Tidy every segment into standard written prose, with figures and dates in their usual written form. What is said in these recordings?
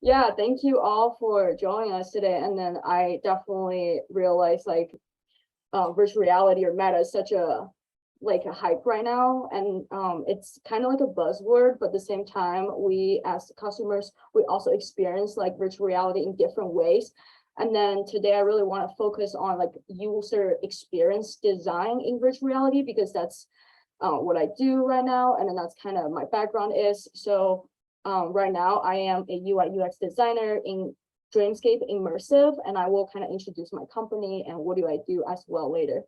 Yeah, thank you all for joining us today. And then I definitely realized like virtual reality or meta is such a like a hype right now, and it's kind of like a buzzword, but at the same time we as customers we also experience like virtual reality in different ways. And then today I really want to focus on like user experience design in virtual reality, because that's what I do right now, and then that's kind of my background is. So right now I am a UI UX designer in Dreamscape Immersive, and I will kind of introduce my company and what do I do as well later.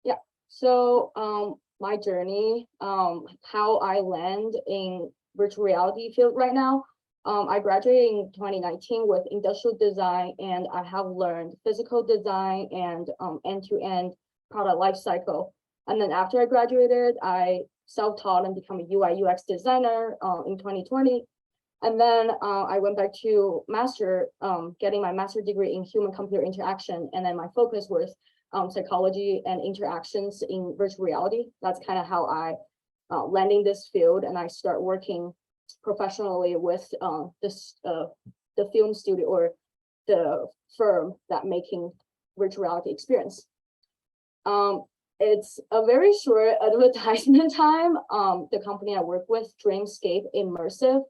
Yeah, so my journey, how I land in virtual reality field right now. I graduated in 2019 with industrial design, and I have learned physical design and end-to-end product life cycle. And then after I graduated, I self-taught and become a UI UX designer in 2020. And then I went back to getting my master degree in human computer interaction. And then my focus was psychology and interactions in virtual reality. That's kind of how I land in this field, and I start working professionally with the film studio or the firm that making virtual reality experience. It's a very short advertisement time. The company I work with, Dreamscape Immersive,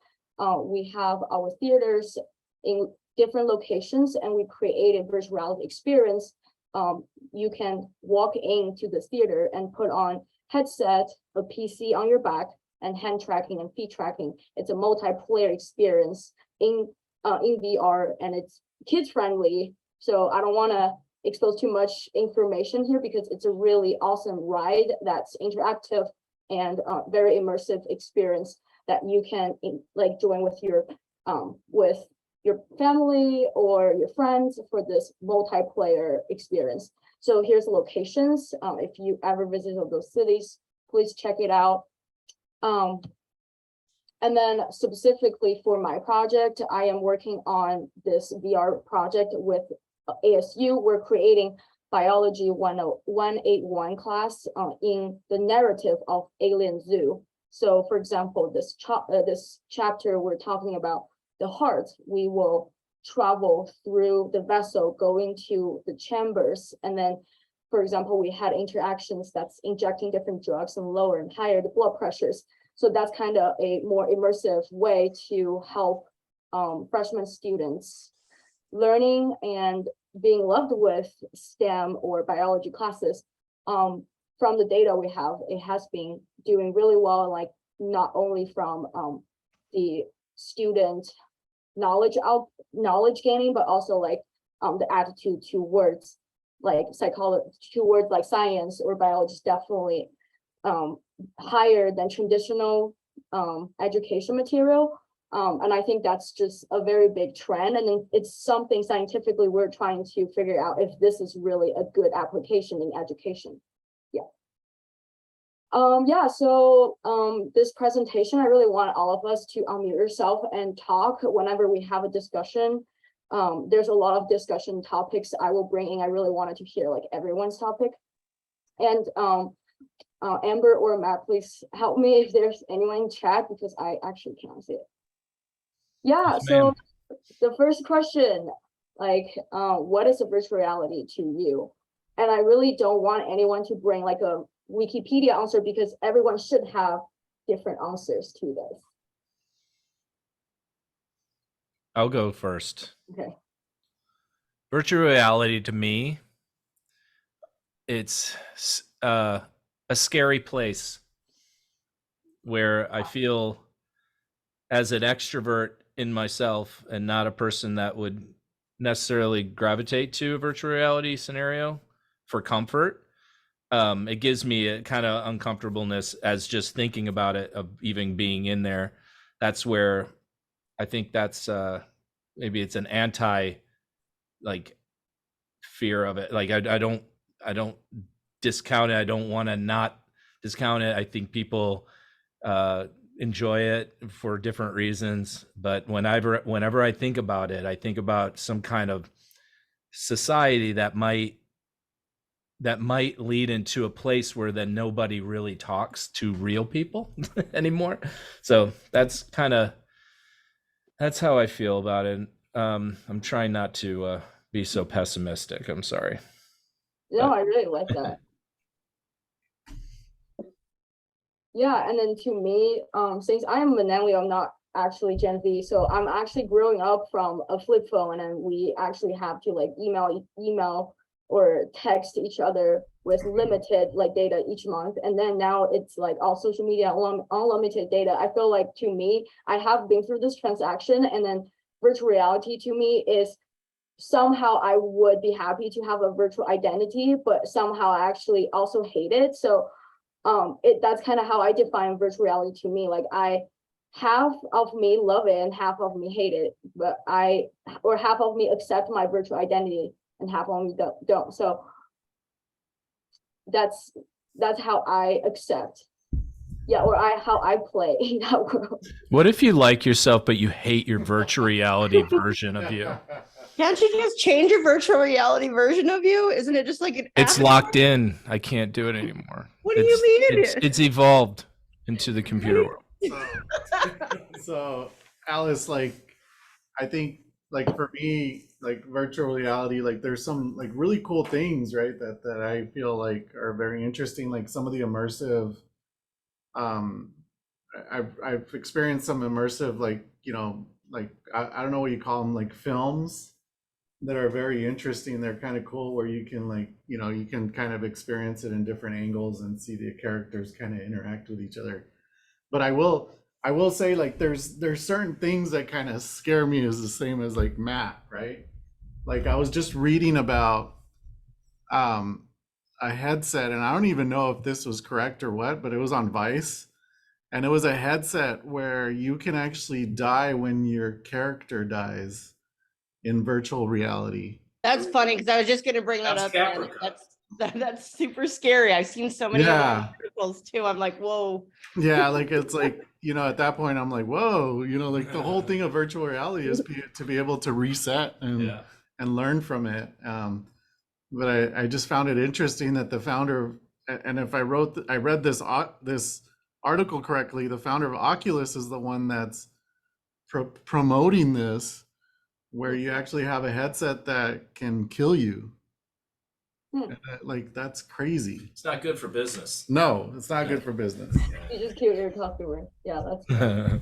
we have our theaters in different locations, and we created virtual reality experience. You can walk into the theater and put on headset, a PC on your back, and hand tracking and feet tracking. It's a multiplayer experience in VR, and it's kids friendly. So I don't want to expose too much information here because it's a really awesome ride that's interactive and very immersive experience that you can like join with your family or your friends for this multiplayer experience. So here's the locations. If you ever visit those cities, please check it out. And then specifically for my project, I am working on this VR project with ASU. We're creating Biology 10181 class in the narrative of Alien Zoo. So for example, this chapter we're talking about the heart. We will travel through the vessel, going to the chambers, and then, for example, we had interactions that's injecting different drugs and lower and higher the blood pressures. So that's kind of a more immersive way to help freshman students learning and being loved with STEM or biology classes. From the data we have, it has been doing really well, like not only from the student knowledge gaining, but also like the attitude towards like psychology, towards like science or biology is definitely higher than traditional education material. And I think that's just a very big trend, and it's something scientifically we're trying to figure out if this is really a good application in education. Yeah, so this presentation, I really want all of us to unmute yourself and talk whenever we have a discussion. There's a lot of discussion topics I will bring in. I really wanted to hear like everyone's topic. And Amber or Matt, please help me if there's anyone in chat because I actually can't see it. Yeah, Yes, so the first question, like, what is a virtual reality to you? And I really don't want anyone to bring like a Wikipedia answer because everyone should have different answers to this. I'll go first. Okay. Virtual reality to me, it's a scary place where I feel as an extrovert in myself and not a person that would necessarily gravitate to a virtual reality scenario for comfort. It gives me a kind of uncomfortableness as just thinking about it, of even being in there. That's where I think that's maybe it's an anti like fear of it. Like I don't discount it. I don't want to not discount it. I think people enjoy it for different reasons, but whenever I think about it, I think about some kind of society that might lead into a place where then nobody really talks to real people anymore. So that's kind of That's how I feel about it. I'm trying not to be so pessimistic. I'm sorry. No, But I really like that. Yeah, and then to me, since I am millennial, I'm not actually Gen Z, so I'm actually growing up from a flip phone, and then we actually have to like email or text each other with limited like data each month, and then now it's like all social media, unlimited data. I feel like to me, I have been through this transaction, and then virtual reality to me is somehow I would be happy to have a virtual identity, but somehow I actually also hate it. So that's kind of how I define virtual reality to me. Like half of me love it and half of me hate it, but or half of me accept my virtual identity and half of me don't. So that's how I accept. Yeah, or how I play in that world. what if you like yourself, but you hate your virtual reality version of you? Can't you just change your virtual reality version of you? Isn't it just like an It's avatar? locked in. I can't do it anymore. What do you mean? It's evolved into the computer world. So Alice, like, I think like for me, like virtual reality, like there's some like really cool things, right? That I feel like are very interesting. Like some of the immersive, um, I've experienced some immersive, like, like I don't know what you call them, like films that are very interesting. They're kind of cool where you can like, you can kind of experience it in different angles and see the characters kind of interact with each other. But I will say, like, there's certain things that kind of scare me as the same as like Matt, right? Like I was just reading about a headset, and I don't even know if this was correct or what, but it was on Vice, and it was a headset where you can actually die when your character dies in virtual reality. That's funny because I was just going to bring that up. Man. That's super scary. I've seen so many articles too. I'm like, whoa. Yeah, like it's like, at that point I'm like, whoa, like the whole thing of virtual reality is to be able to reset and learn from it. But I just found it interesting that the founder, and if I read this article correctly, the founder of Oculus is the one that's promoting this, where you actually have a headset that can kill you. Like, that's crazy. It's not good for business. No, it's not good for business. You just kill your customer. Yeah, that's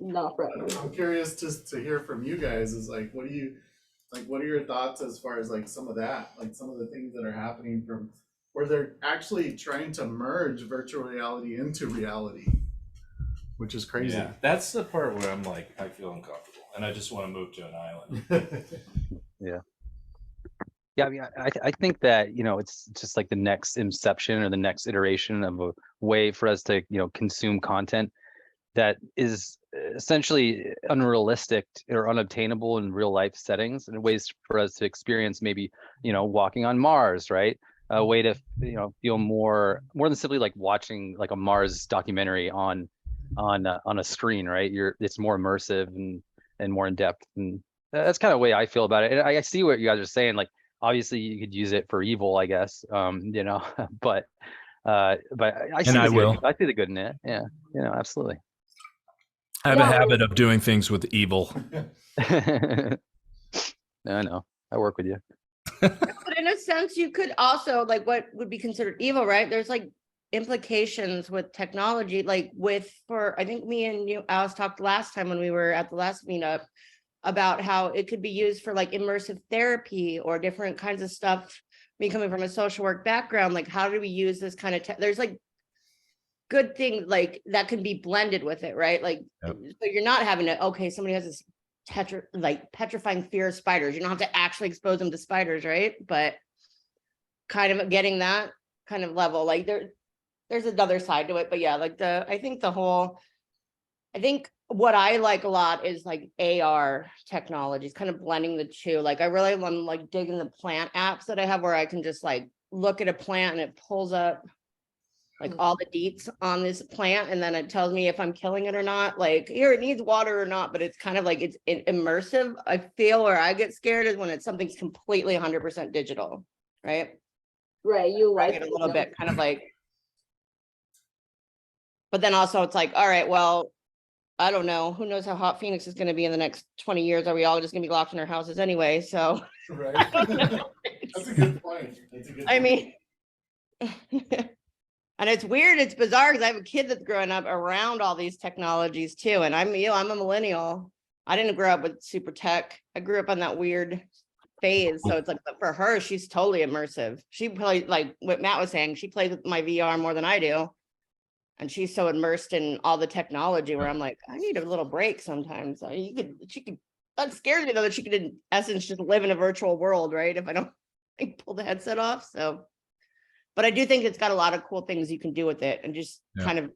not right. I'm curious just to hear from you guys, is like, what are your thoughts as far as like some of that, like some of the things that are happening from where they're actually trying to merge virtual reality into reality, which is crazy. Yeah, that's the part where I'm like, I feel uncomfortable and I just want to move to an island. Yeah, I mean, I think that, it's just like the next inception or the next iteration of a way for us to, consume content that is essentially unrealistic or unobtainable in real life settings, and ways for us to experience maybe, walking on Mars, right? A way to, feel more than simply like watching like a Mars documentary on a screen, right? It's more immersive and more in depth, and that's kind of the way I feel about it. And I see what you guys are saying. Like, obviously you could use it for evil, I guess, but I see I see the good in it. Yeah, absolutely. I have a habit of doing things with evil. No, I work with you. But in a sense, you could also, like, what would be considered evil, right? There's like implications with technology, like I think me and you, Alice, talked last time when we were at the last meetup about how it could be used for like immersive therapy or different kinds of stuff. Me coming from a social work background, like, how do we use this kind of there's like good things like that can be blended with it, right? Like, so you're not having to, okay, somebody has this petrifying fear of spiders. You don't have to actually expose them to spiders, right? But kind of getting that kind of level, like there's another side to it. But yeah, like I think what I like a lot is like AR technologies, kind of blending the two. Like, I really want to like digging the plant apps that I have, where I can just like look at a plant and it pulls up like all the deets on this plant, and then it tells me if I'm killing it or not, like, here, it needs water or not. But it's kind of like it's immersive. I feel where I get scared is when something's completely 100% digital, right? Right, you like it a little bit, kind of like. But then also it's like, all right, well, I don't know, who knows how hot Phoenix is gonna be in the next 20 years? Are we all just gonna be locked in our houses anyway? So, Right. That's a good point. That's a good I point. mean. And it's weird, it's bizarre because I have a kid that's growing up around all these technologies too. And I'm a millennial. I didn't grow up with super tech. I grew up on that weird phase. So it's like, but for her, she's totally immersive. She plays, like what Matt was saying, she plays with my VR more than I do. And she's so immersed in all the technology where I'm like, I need a little break sometimes. She could, that scares me though, that she could in essence just live in a virtual world, right? If I don't like, pull the headset off. So. But I do think it's got a lot of cool things you can do with it and just kind of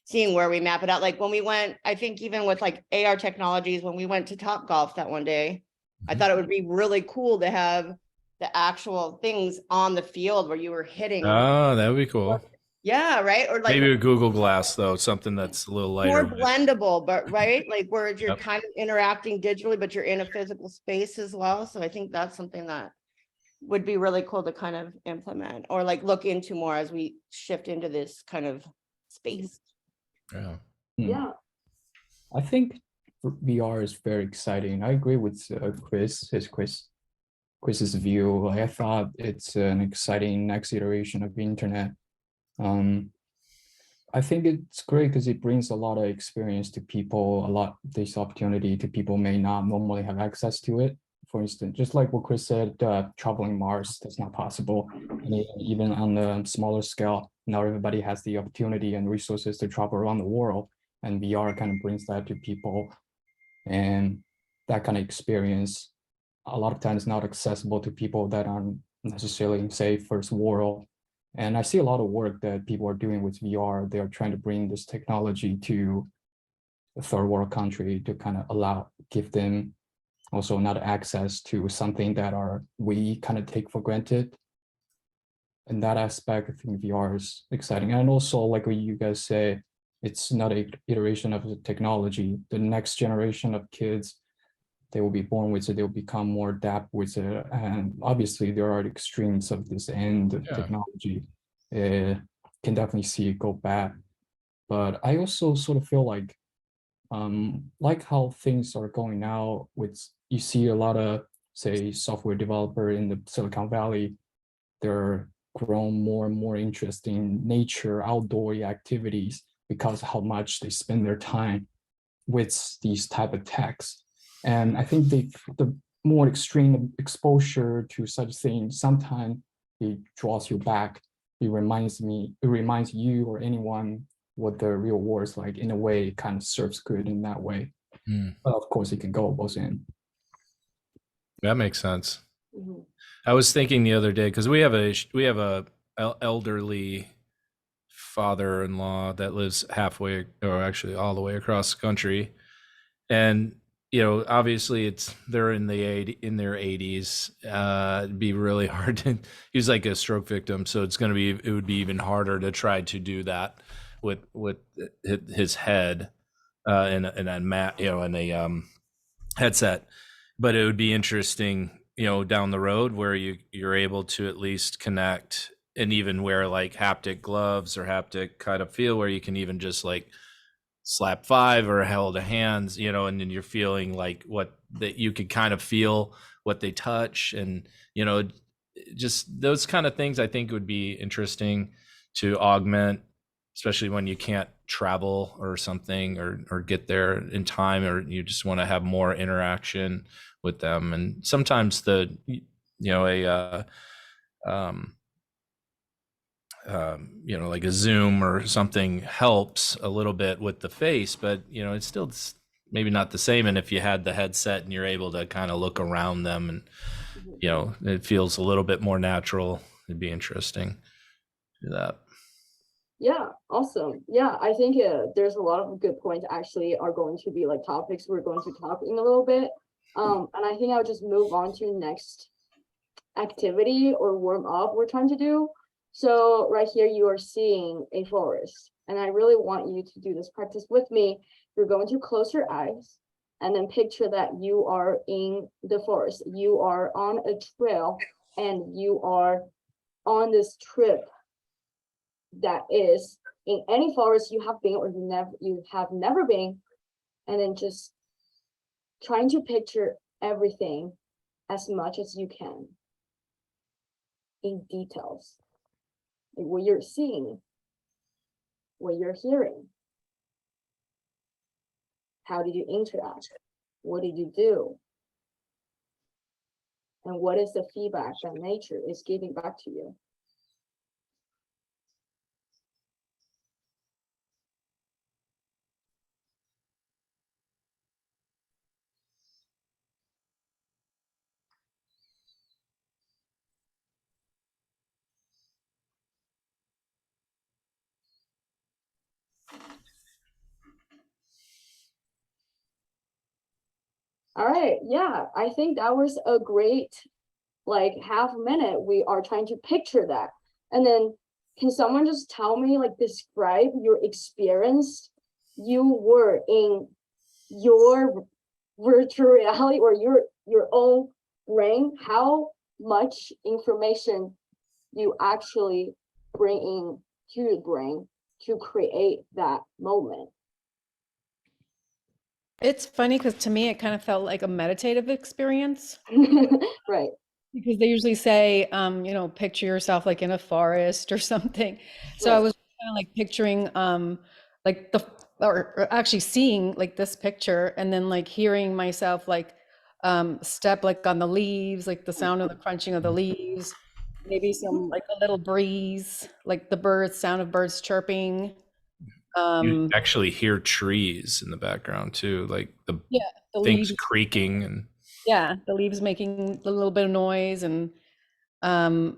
seeing where we map it out. Like when we went, I think even with like AR technologies, when we went to Top Golf that one day, I thought it would be really cool to have the actual things on the field where you were hitting. Oh, that would be cool. Yeah, right. Or like Maybe a Google Glass though, something that's a little lighter. more blendable, but right, like where you're kind of interacting digitally, but you're in a physical space as well. So I think that's something that would be really cool to kind of implement or like look into more as we shift into this kind of space. Yeah. Yeah. I think VR is very exciting. I agree with Chris's view. I thought it's an exciting next iteration of the internet. I think it's great because it brings a lot of experience to people, this opportunity to people may not normally have access to it. For instance, just like what Chris said, traveling Mars, that's not possible. And even on the smaller scale, not everybody has the opportunity and resources to travel around the world. And VR kind of brings that to people. And that kind of experience, a lot of times not accessible to people that aren't necessarily, say, first world. And I see a lot of work that people are doing with VR. They are trying to bring this technology to a third world country to kind of give them also not access to something that we kind of take for granted. In that aspect, I think VR is exciting. And also, like what you guys say, it's not an iteration of the technology. The next generation of kids, they will be born with it, they'll become more adept with it. And obviously there are extremes of this end of technology. Can definitely see it go bad. But I also sort of feel like how things are going now you see a lot of, say, software developer in the Silicon Valley, they're grown more and more interest in nature, outdoor activities because how much they spend their time with these type of techs. And I think the more extreme exposure to such things, sometimes it draws you back. It reminds you or anyone what the real world is like. In a way, it kind of serves good in that way. But of course, it can go both ends. That makes sense. I was thinking the other day because we have a elderly father-in-law that lives halfway, or actually all the way across the country, and obviously they're in their 80s. It'd be really hard to. He's like a stroke victim, so it would be even harder to try to do that with his head in a mat, in a headset. But it would be interesting, down the road where you're able to at least connect and even wear like haptic gloves or haptic kind of feel where you can even just like slap five or held hands, and then you're feeling like that you could kind of feel what they touch, and just those kind of things I think would be interesting to augment, especially when you can't travel or something or get there in time, or you just want to have more interaction with them. And sometimes like a Zoom or something helps a little bit with the face, but it's still maybe not the same. And if you had the headset and you're able to kind of look around them and it feels a little bit more natural, it'd be interesting to do that. Yeah, awesome. Yeah, I think there's a lot of good points actually are going to be like topics we're going to talk in a little bit. And I think I'll just move on to next activity or warm up we're trying to do. So right here you are seeing a forest, and I really want you to do this practice with me. You're going to close your eyes and then picture that you are in the forest. You are on a trail and you are on this trip that is in any forest you have been or you have never been. and then just trying to picture everything as much as you can in details. Like what you're seeing, what you're hearing. How did you interact? What did you do? And what is the feedback that nature is giving back to you? All right, yeah, I think that was a great, like, half minute. We are trying to picture that. And then can someone just tell me, like, describe your experience you were in your virtual reality or your own brain, how much information you actually bring in to your brain to create that moment? It's funny because to me, it kind of felt like a meditative experience Right. because they usually say, you know, picture yourself like in a forest or something. So I Right. was kind of like picturing, like or actually seeing like this picture and then like hearing myself like step like on the leaves, like the sound of the crunching of the leaves, maybe some like a little breeze, like the birds, sound of birds chirping. You actually hear trees in the background too, like the Yeah, the things leaves. creaking and Yeah, the leaves making a little bit of noise and um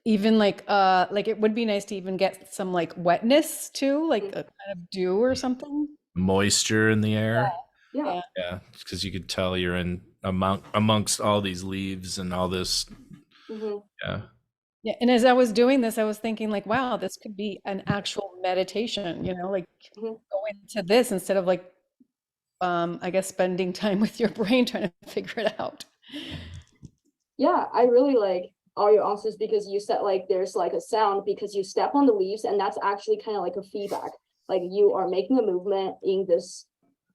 even like it would be nice to even get some like wetness too, like a kind of dew or something. moisture in the air. Yeah. Yeah, because you could tell you're in amongst all these leaves and all this. Mhm. Yeah. Yeah, and as I was doing this, I was thinking like, wow, this could be an actual meditation, you know, like Mhm. go into this instead of like I guess spending time with your brain trying to figure it out. Yeah, I really like all your answers because you said like there's like a sound because you step on the leaves, and that's actually kind of like a feedback. Like you are making a movement in this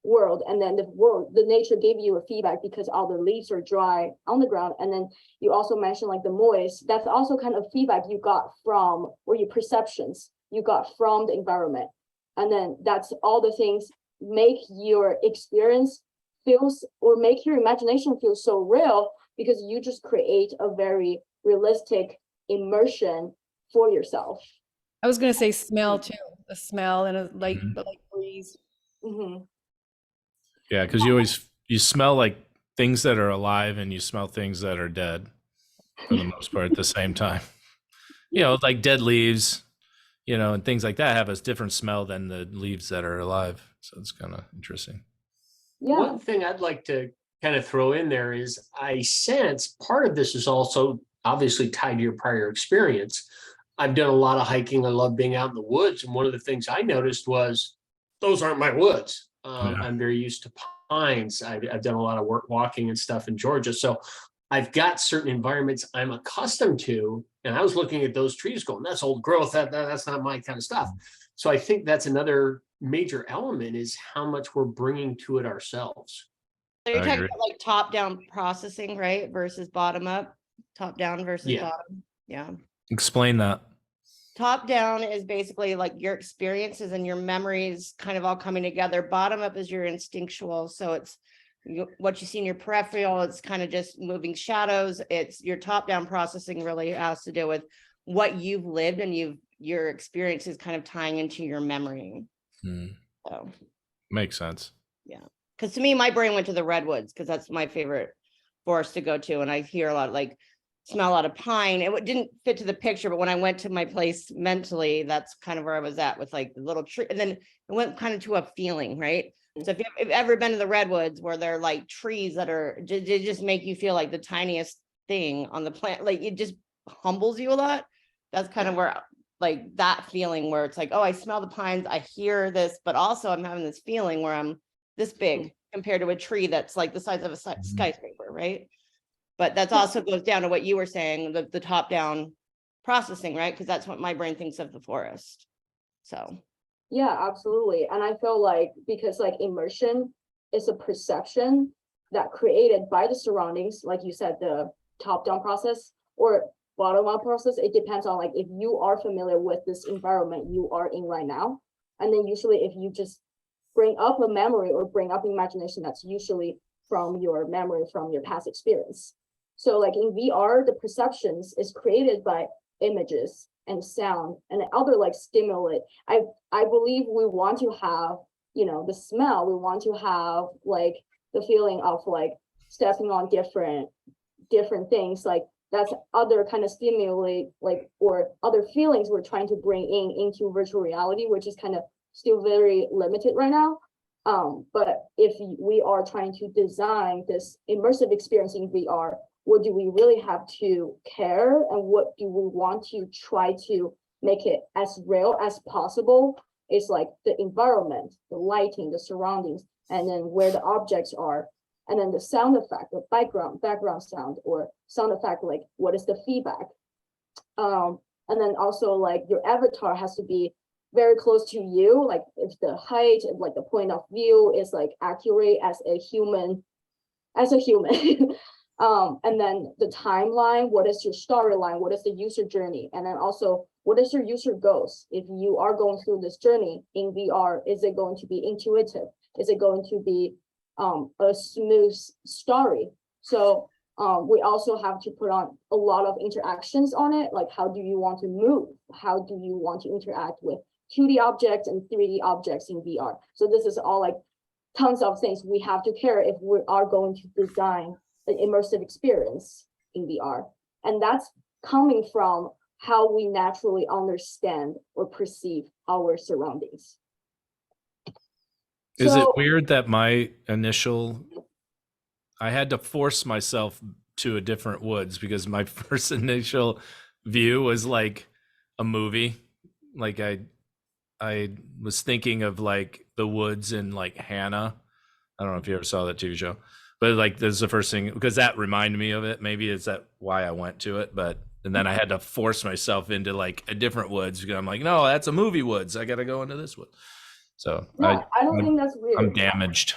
world, and then the nature gave you a feedback because all the leaves are dry on the ground. And then you also mentioned like the moist, that's also kind of feedback you got from, or your perceptions you got from the environment. And then that's all the things make your experience feels, or make your imagination feel so real, because you just create a very realistic immersion for yourself. I was gonna say smell too, a smell and a light, Mhm. the light breeze. Mhm. Yeah, because you smell like things that are alive and you smell things that are dead for the most part at the same time. You know, like dead leaves, you know, and things like that have a different smell than the leaves that are alive. So it's kind of interesting. Yeah. One thing I'd like to kind of throw in there is I sense part of this is also obviously tied to your prior experience. I've done a lot of hiking. I love being out in the woods. And one of the things I noticed was those aren't my woods. Yeah. I'm very used to pines. I've done a lot of work walking and stuff in Georgia. So I've got certain environments I'm accustomed to. And I was looking at those trees going, that's old growth. That's not my kind of stuff. So I think that's another major element is how much we're bringing to it ourselves. So you're I talking agree. about like top down processing, right? Versus bottom up, top down versus Yeah. bottom. Yeah. Explain that. Top down is basically like your experiences and your memories kind of all coming together. Bottom up is your instinctual. So it's what you see in your peripheral. It's kind of just moving shadows. It's your top down processing really has to do with what you've lived and your experience is kind of tying into your memory. So Makes sense. because to me, my brain went to the redwoods because that's my favorite forest to go to. And I hear a lot, like smell a lot of pine. It didn't fit to the picture, but when I went to my place mentally, that's kind of where I was at with like the little tree. And then it went kind of to a feeling, right? So if you've ever been to the redwoods where they're like trees that are, they just make you feel like the tiniest thing on the plant, like it just humbles you a lot. That's kind of where like that feeling where it's like, oh, I smell the pines, I hear this, but also I'm having this feeling where I'm this big compared to a tree that's like the size of a skyscraper, right? But that's also goes down to what you were saying, the top down processing, right? Because that's what my brain thinks of the forest. So Yeah, absolutely. And I feel like because like immersion is a perception that created by the surroundings, like you said, the top-down process or bottom-up process, it depends on like if you are familiar with this environment you are in right now. And then usually if you just bring up a memory or bring up imagination, that's usually from your memory, from your past experience. So like in VR, the perceptions is created by images and sound and other like stimuli. I believe we want to have, you know, the smell, we want to have like the feeling of like stepping on different things, like that's other kind of stimuli, like or other feelings we're trying to bring into virtual reality, which is kind of still very limited right now. But if we are trying to design this immersive experience in VR, what do we really have to care and what do we want to try to make it as real as possible? It's like the environment, the lighting, the surroundings, and then where the objects are, and then the sound effect, the background sound or sound effect, like what is the feedback? And then also like your avatar has to be very close to you, like if the height, like the point of view is like accurate as a human. And then the timeline, what is your storyline, what is the user journey, and then also what is your user goals? If you are going through this journey in VR, is it going to be intuitive? Is it going to be a smooth story? So we also have to put on a lot of interactions on it, like how do you want to move? How do you want to interact with 2D objects and 3D objects in VR? So this is all like tons of things we have to care if we are going to design an immersive experience in VR. And that's coming from how we naturally understand or perceive our surroundings. Is it So- weird that I had to force myself to a different woods because my first initial view was like a movie. Like I was thinking of like the woods in like Hannah. I don't know if you ever saw that TV show, but like this is the first thing because that reminded me of it. Maybe it's that why I went to it, and then I had to force myself into like a different woods because I'm like, no, that's a movie woods. I got to go into this wood. So no, I don't think that's weird. I'm damaged.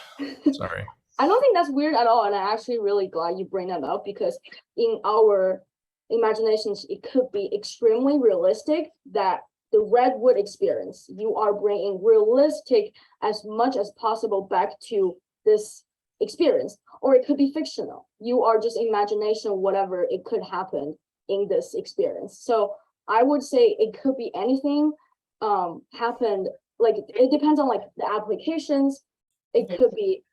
Sorry. I don't think that's weird at all. And I'm actually really glad you bring that up because in our imaginations, it could be extremely realistic that the redwood experience, you are bringing realistic as much as possible back to this experience, or it could be fictional. You are just imagination, whatever it could happen in this experience. So I would say it could be anything happened. Like it depends on like the applications. It could be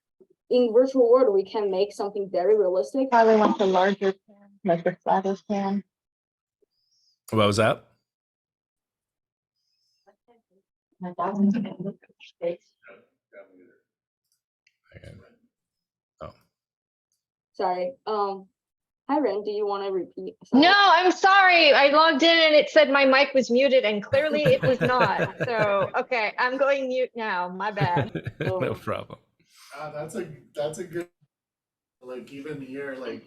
in virtual world, we can make something very realistic. Probably want the larger pan, like the flattest pan. What was that? Sorry. Hi, Ren, do you want to repeat? Sorry. No, I'm sorry. I logged in and it said my mic was muted and clearly it was not. So, okay, I'm going mute now. My bad. No problem. That's a good, like even here, like,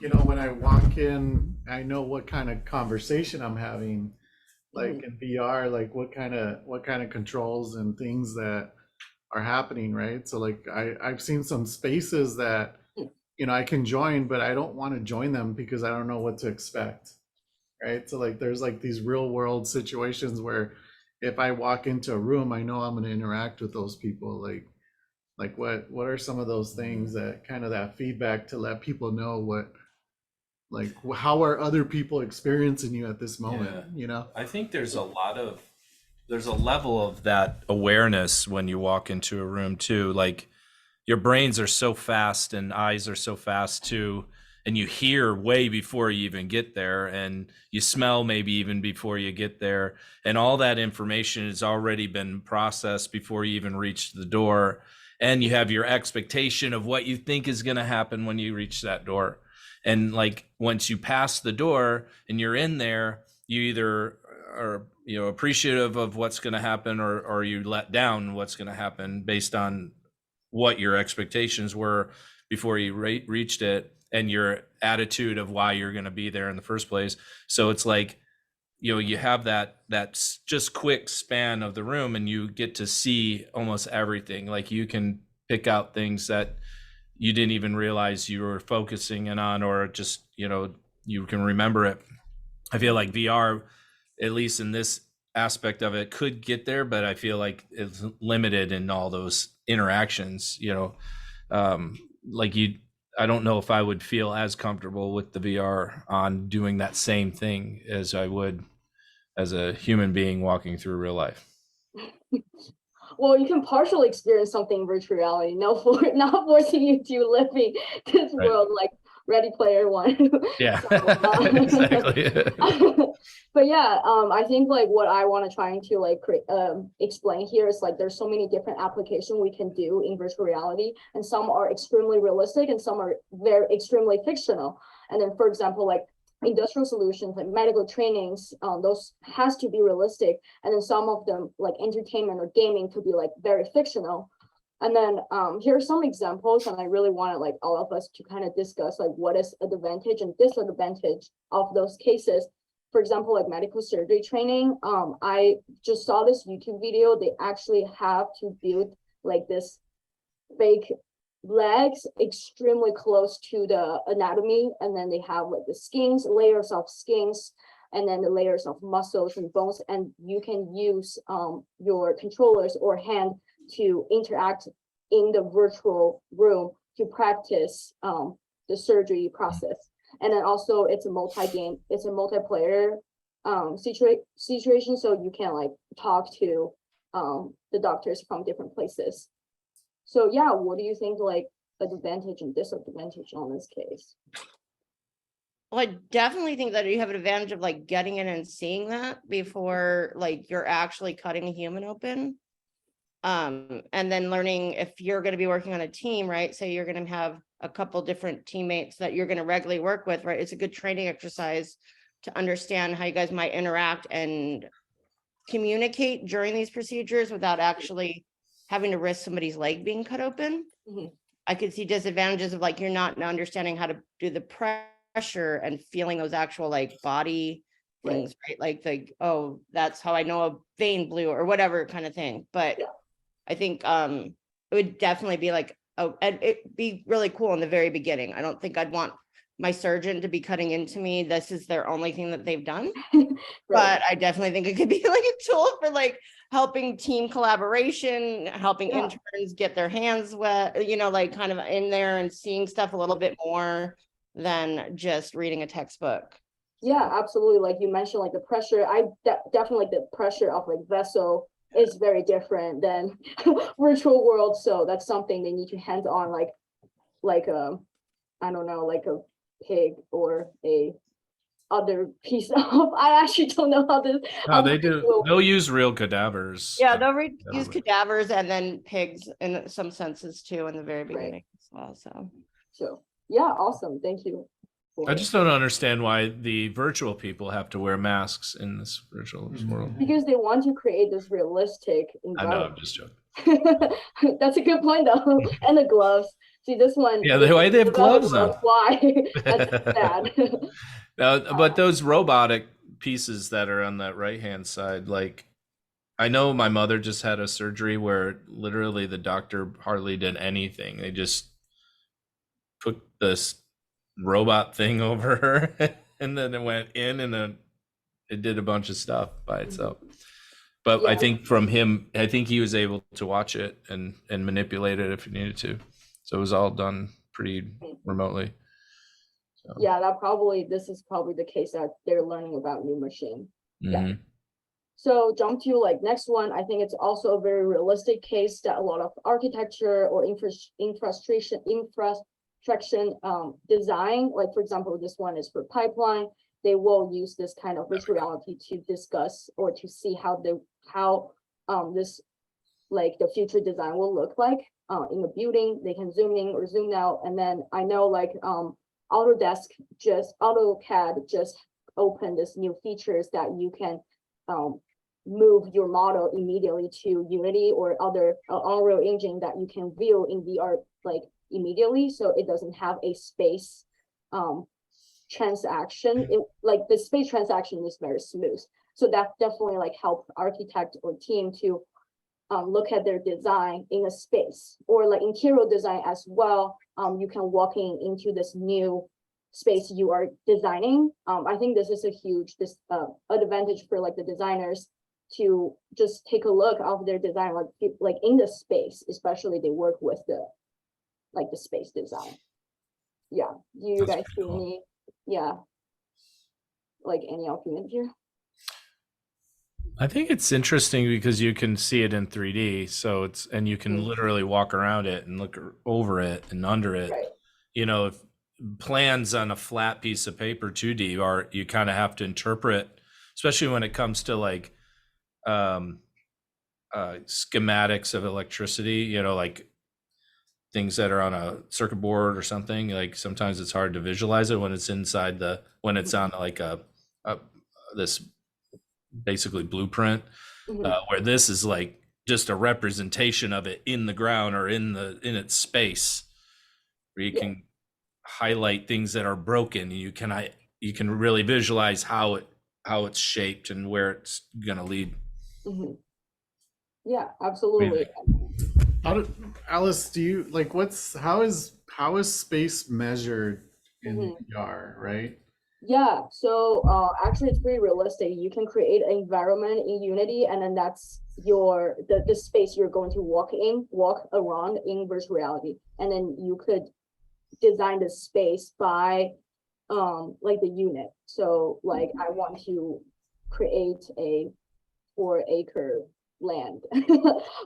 you know, when I walk in, I know what kind of conversation I'm having, like in VR, like what kind of controls and things that are happening, right? So like I've seen some spaces that, you know, I can join, but I don't want to join them because I don't know what to expect, right? So like there's like these real world situations where if I walk into a room, I know I'm going to interact with those people. Like what are some of those things that kind of that feedback to let people know what, like how are other people experiencing you at this moment? Yeah. You know, I think there's a level of that awareness when you walk into a room too. Like your brains are so fast and eyes are so fast too, and you hear way before you even get there, and you smell maybe even before you get there, and all that information has already been processed before you even reach the door, and you have your expectation of what you think is going to happen when you reach that door. And like once you pass the door and you're in there, you either are, you know, appreciative of what's going to happen, or you let down what's going to happen based on what your expectations were before you reached it and your attitude of why you're going to be there in the first place. So it's like you have that just quick span of the room, and you get to see almost everything. Like you can pick out things that you didn't even realize you were focusing in on, or just you can remember it. I feel like VR, at least in this aspect of it, could get there, but I feel like it's limited in all those interactions. Like I don't know if I would feel as comfortable with the VR on doing that same thing as I would as a human being walking through real life. Well, you can partially experience something in virtual reality, not forcing you to living this Right. world like Ready Player One. Yeah, So, exactly. But yeah, I think like what I want to try to like explain here is like there's so many different applications we can do in virtual reality, and some are extremely realistic and some are very extremely fictional. And then, for example, like industrial solutions like medical trainings, those has to be realistic, and then some of them like entertainment or gaming could be like very fictional. And then here are some examples, and I really want like all of us to kind of discuss like what is an advantage and disadvantage of those cases. For example, like medical surgery training, I just saw this YouTube video. They actually have to build like this fake legs extremely close to the anatomy, and then they have like the skins, layers of skins, and then the layers of muscles and bones, and you can use your controllers or hand to interact in the virtual room to practice the surgery process. And then also it's a multiplayer situation, so you can like talk to the doctors from different places. So yeah, what do you think like advantage and disadvantage on this case? Well, I definitely think that you have an advantage of like getting in and seeing that before like you're actually cutting a human open. And then learning if you're going to be working on a team, right? So you're going to have a couple different teammates that you're going to regularly work with, right? It's a good training exercise to understand how you guys might interact and communicate during these procedures without actually having to risk somebody's leg being cut open. Mhm. I could see disadvantages of like, you're not understanding how to do the pressure and feeling those actual like body things, right? Like, oh, that's how I know a vein blew or whatever kind of thing. But Yeah. I think it would definitely be like, oh, and it'd be really cool in the very beginning. I don't think I'd want my surgeon to be cutting into me. This is their only thing that they've done. But I definitely think it could be like a tool for like helping team collaboration, helping Yeah. interns get their hands wet, like kind of in there and seeing stuff a little bit more than just reading a textbook. Yeah, absolutely. Like you mentioned, like the pressure, definitely like the pressure of like vessel is very different than virtual world. So that's something they need to hands on, like I don't know, like a pig or a other piece of, I actually don't know how this. No, they do. They'll use real cadavers. Yeah, they'll use cadavers and then pigs in some senses too in the very Right. beginning as well. So yeah, awesome. Thank you. I just don't understand why the virtual people have to wear masks in this virtual world. Because they want to create this realistic I know, environment. I'm just joking. That's a good point though. And the gloves. See this one. Yeah, why they have gloves on. Why? That's sad. But those robotic pieces that are on that right-hand side, like, I know my mother just had a surgery where literally the doctor hardly did anything. They just put this robot thing over her and then it went in and then it did a bunch of stuff by itself. But Yeah. I think from him, I think he was able to watch it and manipulate it if he needed to. So it was all done pretty remotely. So. Yeah, this is probably the case that they're learning about new machine. Mm-hmm. Yeah. So jump to like next one. I think it's also a very realistic case that a lot of architecture or infrastructure design, like for example, this one is for pipeline. They will use this kind of virtual reality to discuss or to see how this like the future design will look like in the building. They can zoom in or zoom out. And then I know like AutoCAD just opened this new features that you can move your model immediately to Unity or other Unreal Engine that you can view in VR like immediately, so it doesn't have a space transaction, like the space transaction is very smooth. So that definitely like help architect or team to look at their design in a space, or like interior design as well. You can walk into this new space you are designing. I think this is a huge advantage for like the designers to just take a look of their design, like in the space, especially they work with the space design. Yeah, do you That's guys see pretty cool. any, like any argument here? I think it's interesting because you can see it in 3D, so and you can literally walk around it and look over it and under it. Right. You know, if plans on a flat piece of paper 2D are, you kind of have to interpret, especially when it comes to like schematics of electricity, you know, like things that are on a circuit board or something. Like sometimes it's hard to visualize it when it's inside when it's on like this basically blueprint, where this is like just a representation of it in the ground or in its space, where you can highlight things that are broken. You can really visualize how it's shaped and where it's gonna lead. Yeah, absolutely. Alice, do you like how is space measured in VR, right? Yeah, so actually it's pretty realistic. You can create an environment in Unity, and then that's the space you're going to walk around in virtual reality. And then you could design the space by like the unit. So like I want to create a 4-acre land,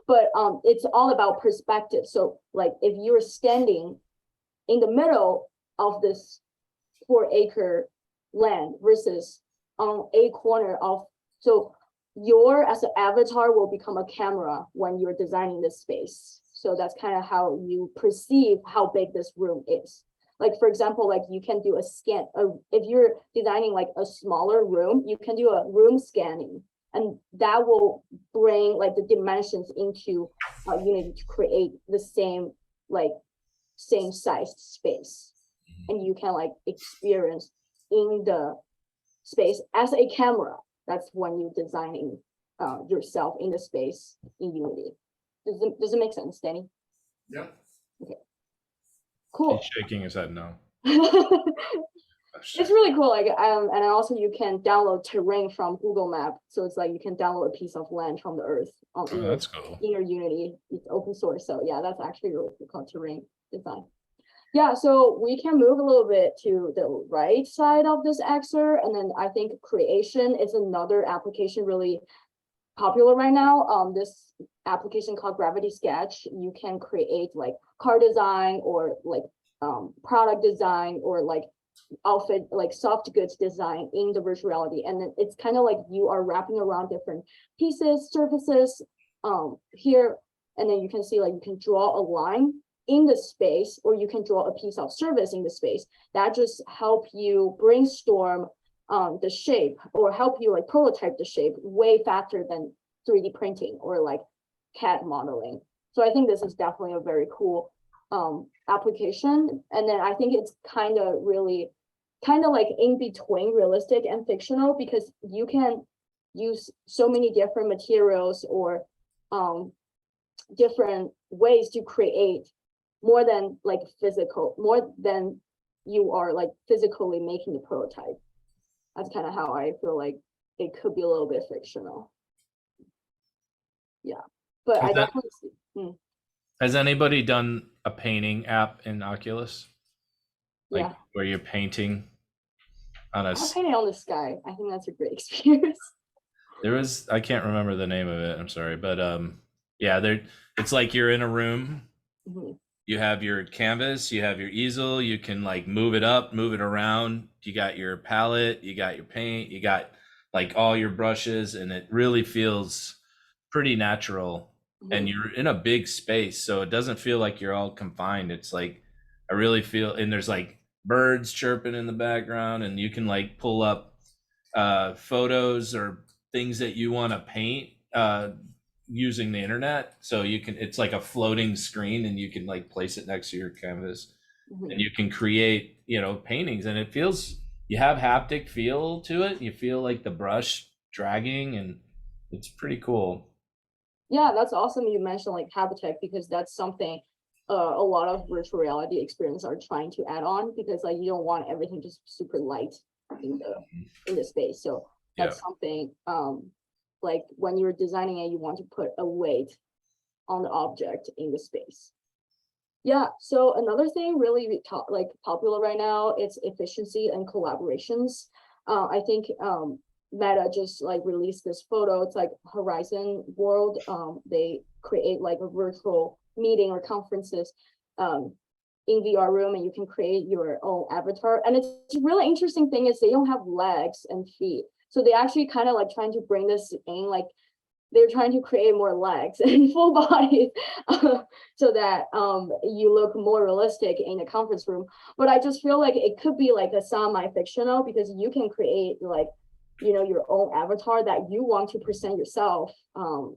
but it's all about perspective. So like if you're standing in the middle of this 4-acre land versus on a corner of, so as an avatar will become a camera when you're designing this space. So that's kind of how you perceive how big this room is. Like for example, like you can do a scan if you're designing like a smaller room, you can do a room scanning, and that will bring like the dimensions into Unity to create the same sized space, and you can like experience in the space as a camera. That's when you're designing yourself in the space in Unity. Does it make sense, Danny? Yeah. Okay. Cool. He's shaking his head no. It's really cool. Like and also you can download terrain from Google Map. So it's like you can download a piece of land from the earth That's cool. in your Unity. It's open source. So yeah, that's actually really cool, called terrain design. Yeah, so we can move a little bit to the right side of this Xer, and then I think creation is another application really popular right now. This application called Gravity Sketch, you can create like car design or like product design or like outfit, like soft goods design in the virtual reality. And then it's kind of like you are wrapping around different pieces, surfaces here, and then you can see like you can draw a line in the space, or you can draw a piece of surface in the space. That just help you brainstorm the shape, or help you like prototype the shape way faster than 3D printing or like CAD modeling. So I think this is definitely a very cool application. And then I think it's kind of like in between realistic and fictional, because you can use so many different materials or different ways to create more than you are like physically making the prototype. That's kind of how I feel like it could be a little bit fictional. Yeah, but I definitely see. Has anybody done a painting app in Oculus? Like Yeah, where you're painting on a. I'm painting on the sky. I think that's a great experience. I can't remember the name of it. I'm sorry, but yeah, it's like you're in a room. You have your canvas, you have your easel, you can like move it up, move it around. You got your palette, you got your paint, you got like all your brushes, and it really feels pretty natural. And you're in a big space, so it doesn't feel like you're all confined. It's like I really feel, and there's like birds chirping in the background, and you can like pull up photos or things that you want to paint using the internet. So it's like a floating screen, and you can like place it next to your canvas, and you can create paintings, and it feels you have haptic feel to it. You feel like the brush dragging, and it's pretty cool. Yeah, that's awesome you mentioned like Habitat, because that's something a lot of virtual reality experience are trying to add on, because like you don't want everything just super light in the space. So that's something like when you're designing it, you want to put a weight on the object in the space. Yeah, so another thing really like popular right now, it's efficiency and collaborations. I think Meta just like released this photo. It's like Horizon World. They create like a virtual meeting or conferences in VR room, and you can create your own avatar. And it's a really interesting thing is they don't have legs and feet. So they actually kind of like trying to bring this in, like they're trying to create more legs and full bodies so that you look more realistic in a conference room. But I just feel like it could be like a semi-fictional, because you can create like, you know, your own avatar that you want to present yourself on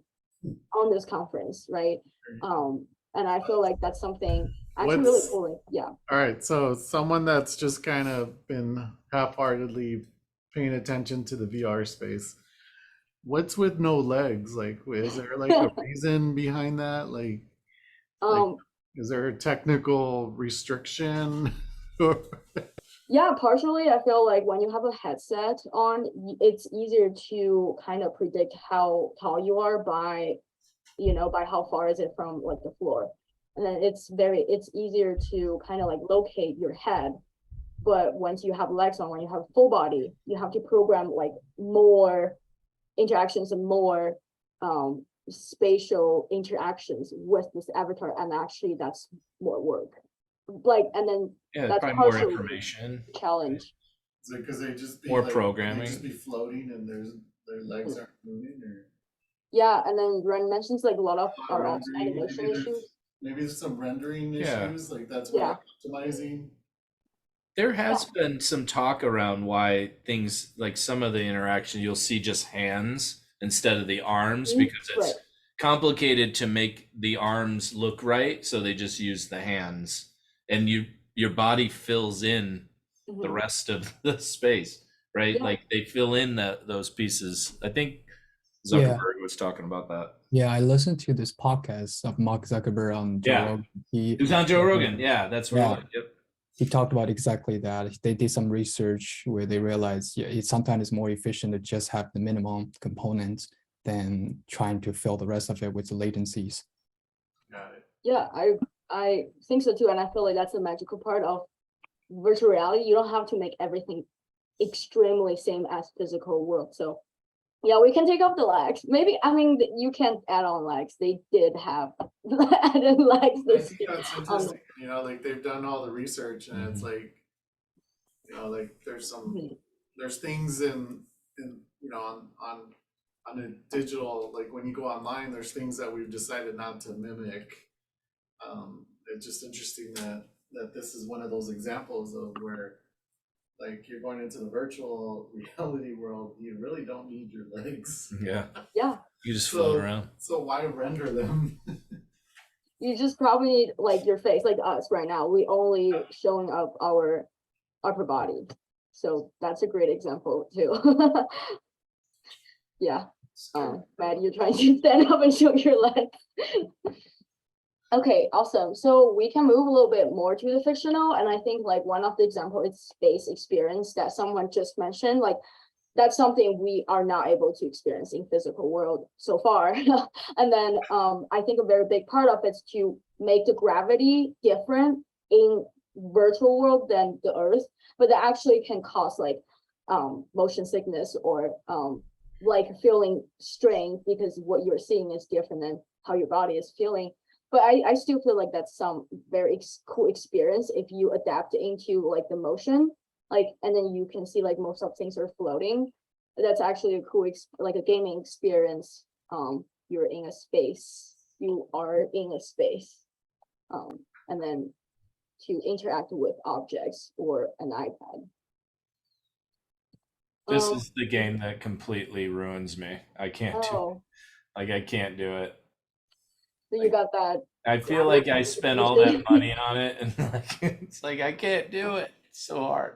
this conference, right? And I feel like that's something actually really cool. Yeah. All right, so someone that's just kind of been half-heartedly paying attention to the VR space, what's with no legs? Like, is there like a reason behind that? Like, is there a technical restriction? Yeah, partially I feel like when you have a headset on, it's easier to kind of predict how tall you are by, you know, by how far is it from like the floor. And then it's easier to kind of like locate your head. But once you have legs on, when you have full body, you have to program like more interactions and more spatial interactions with this avatar, and actually that's more work. Like, and then that's probably more partially information challenge. Is it because they just be more like, programming, they just be floating and their legs aren't moving, or yeah, and then Ren mentions like a lot of are also rendering? animation issues. Maybe there's some rendering issues, like that's Yeah. what optimizing. there has been some talk around why things like some of the interaction you'll see just hands instead of the arms, because it's complicated to make the arms look right, so they just use the hands, and your body fills in the rest of the space, right? Like they fill in those pieces. I think Zuckerberg was talking about that. Yeah, I listened to this podcast of Mark Zuckerberg on Joe Rogan. He was on Joe Rogan. Yeah, that's right. Yep. He talked about exactly that. They did some research where they realized it sometimes is more efficient to just have the minimum components than trying to fill the rest of it with the latencies. Got it. Yeah, I think so too, and I feel like that's the magical part of virtual reality. You don't have to make everything extremely same as physical world. So yeah, we can take off the legs. Maybe, I mean, you can add on legs. They did have added legs this year. That's interesting. You know, like they've done all the research, and it's like, you know, like there's there's things in you know on a digital, like when you go online, there's things that we've decided not to mimic. It's just interesting that this is one of those examples of where, like, you're going into the virtual reality world, you really don't need your legs. Yeah. You just float around. So why render them? You just probably need like your face, like us right now. We only showing up our upper body. So that's a great example too. Yeah. Matt, you're trying to stand up and show your legs. Okay, awesome. So we can move a little bit more to the fictional. And I think like one of the example is space experience that someone just mentioned. Like that's something we are not able to experience in physical world so far. And then I think a very big part of it is to make the gravity different in virtual world than the Earth, but that actually can cause like motion sickness or like feeling strain, because what you're seeing is different than how your body is feeling. But I still feel like that's some very cool experience if you adapt into like the motion, like, and then you can see like most of things are floating. That's actually a cool, like a gaming experience. You're in a space, you are in a space, and then to interact with objects or an iPad. This is the game that completely ruins me. I can't do it. Like, I can't do it. So you got that. I feel like I spent all that money on it, and like it's like I can't do it. It's so hard.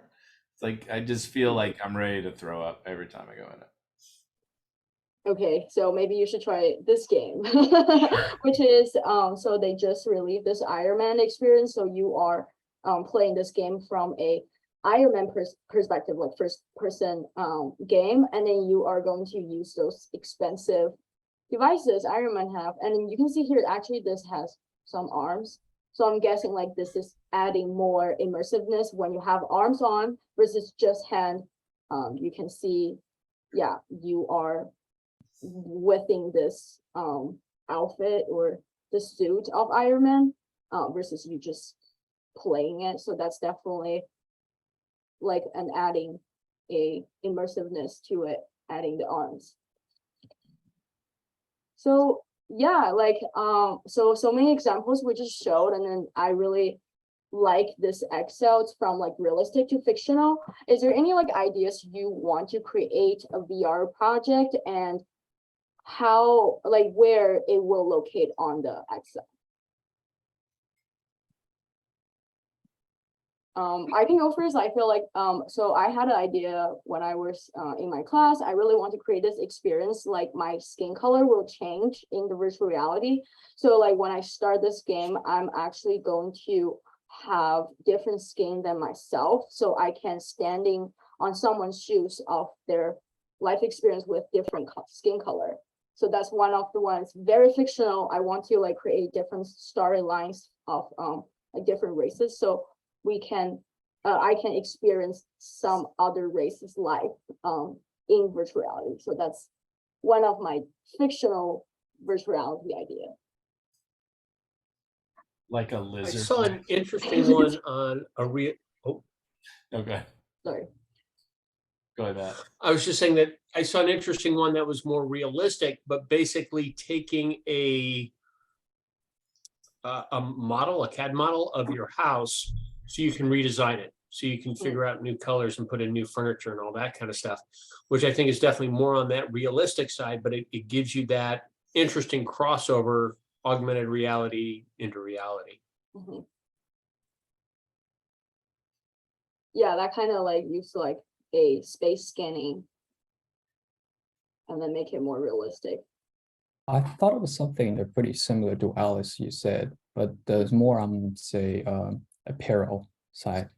It's like I just feel like I'm ready to throw up every time I go in it. Okay, so maybe you should try this game, which is so they just released this Iron Man experience. So you are playing this game from a Iron Man perspective, like first person game, and then you are going to use those expensive devices Iron Man have, and then you can see here actually this has some arms. So I'm guessing like this is adding more immersiveness when you have arms on versus just hand. You can see, yeah, you are within this outfit or the suit of Iron Man versus you just playing it. So that's definitely like an adding a immersiveness to it, adding the arms. So yeah, like so many examples we just showed, and then I really like this Excel. It's from like realistic to fictional. Is there any like ideas you want to create a VR project, and how, like where it will locate on the Excel? I can go first. I feel like so I had an idea when I was in my class. I really want to create this experience, like my skin color will change in the virtual reality. So like when I start this game, I'm actually going to have different skin than myself, so I can standing on someone's shoes of their life experience with different skin color. So that's one of the ones, very fictional. I want to like create different storylines of like different races, so we can I can experience some other races life in virtual reality. So that's one of my fictional virtual reality idea. Like a I lizard. saw an interesting one on a real. Oh, Okay, Sorry. go ahead, Matt. I was just saying that I saw an interesting one that was more realistic, but basically taking a model, a CAD model of your house, so you can redesign it. So you can figure out new colors and put in new furniture and all that kind of stuff, which I think is definitely more on that realistic side, but it gives you that interesting crossover, augmented reality into reality. Mm-hmm. Yeah, that kind of like use like a space scanning and then make it more realistic. I thought it was something that pretty similar to Alice you said, but there's more on say apparel side.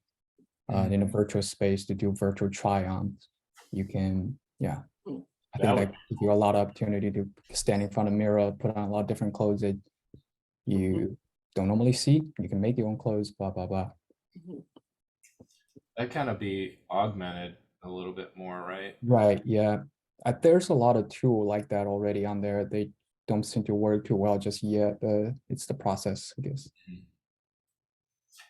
In a virtual space to do virtual try-ons. You can, yeah. I think that gives you a lot of opportunity to stand in front of a mirror, put on a lot of different clothes that you don't normally see. You can make your own clothes, blah, blah, blah. That kind of be augmented a little bit more, right? Right, yeah. There's a lot of tools like that already on there. They don't seem to work too well just yet, but it's the process, I guess.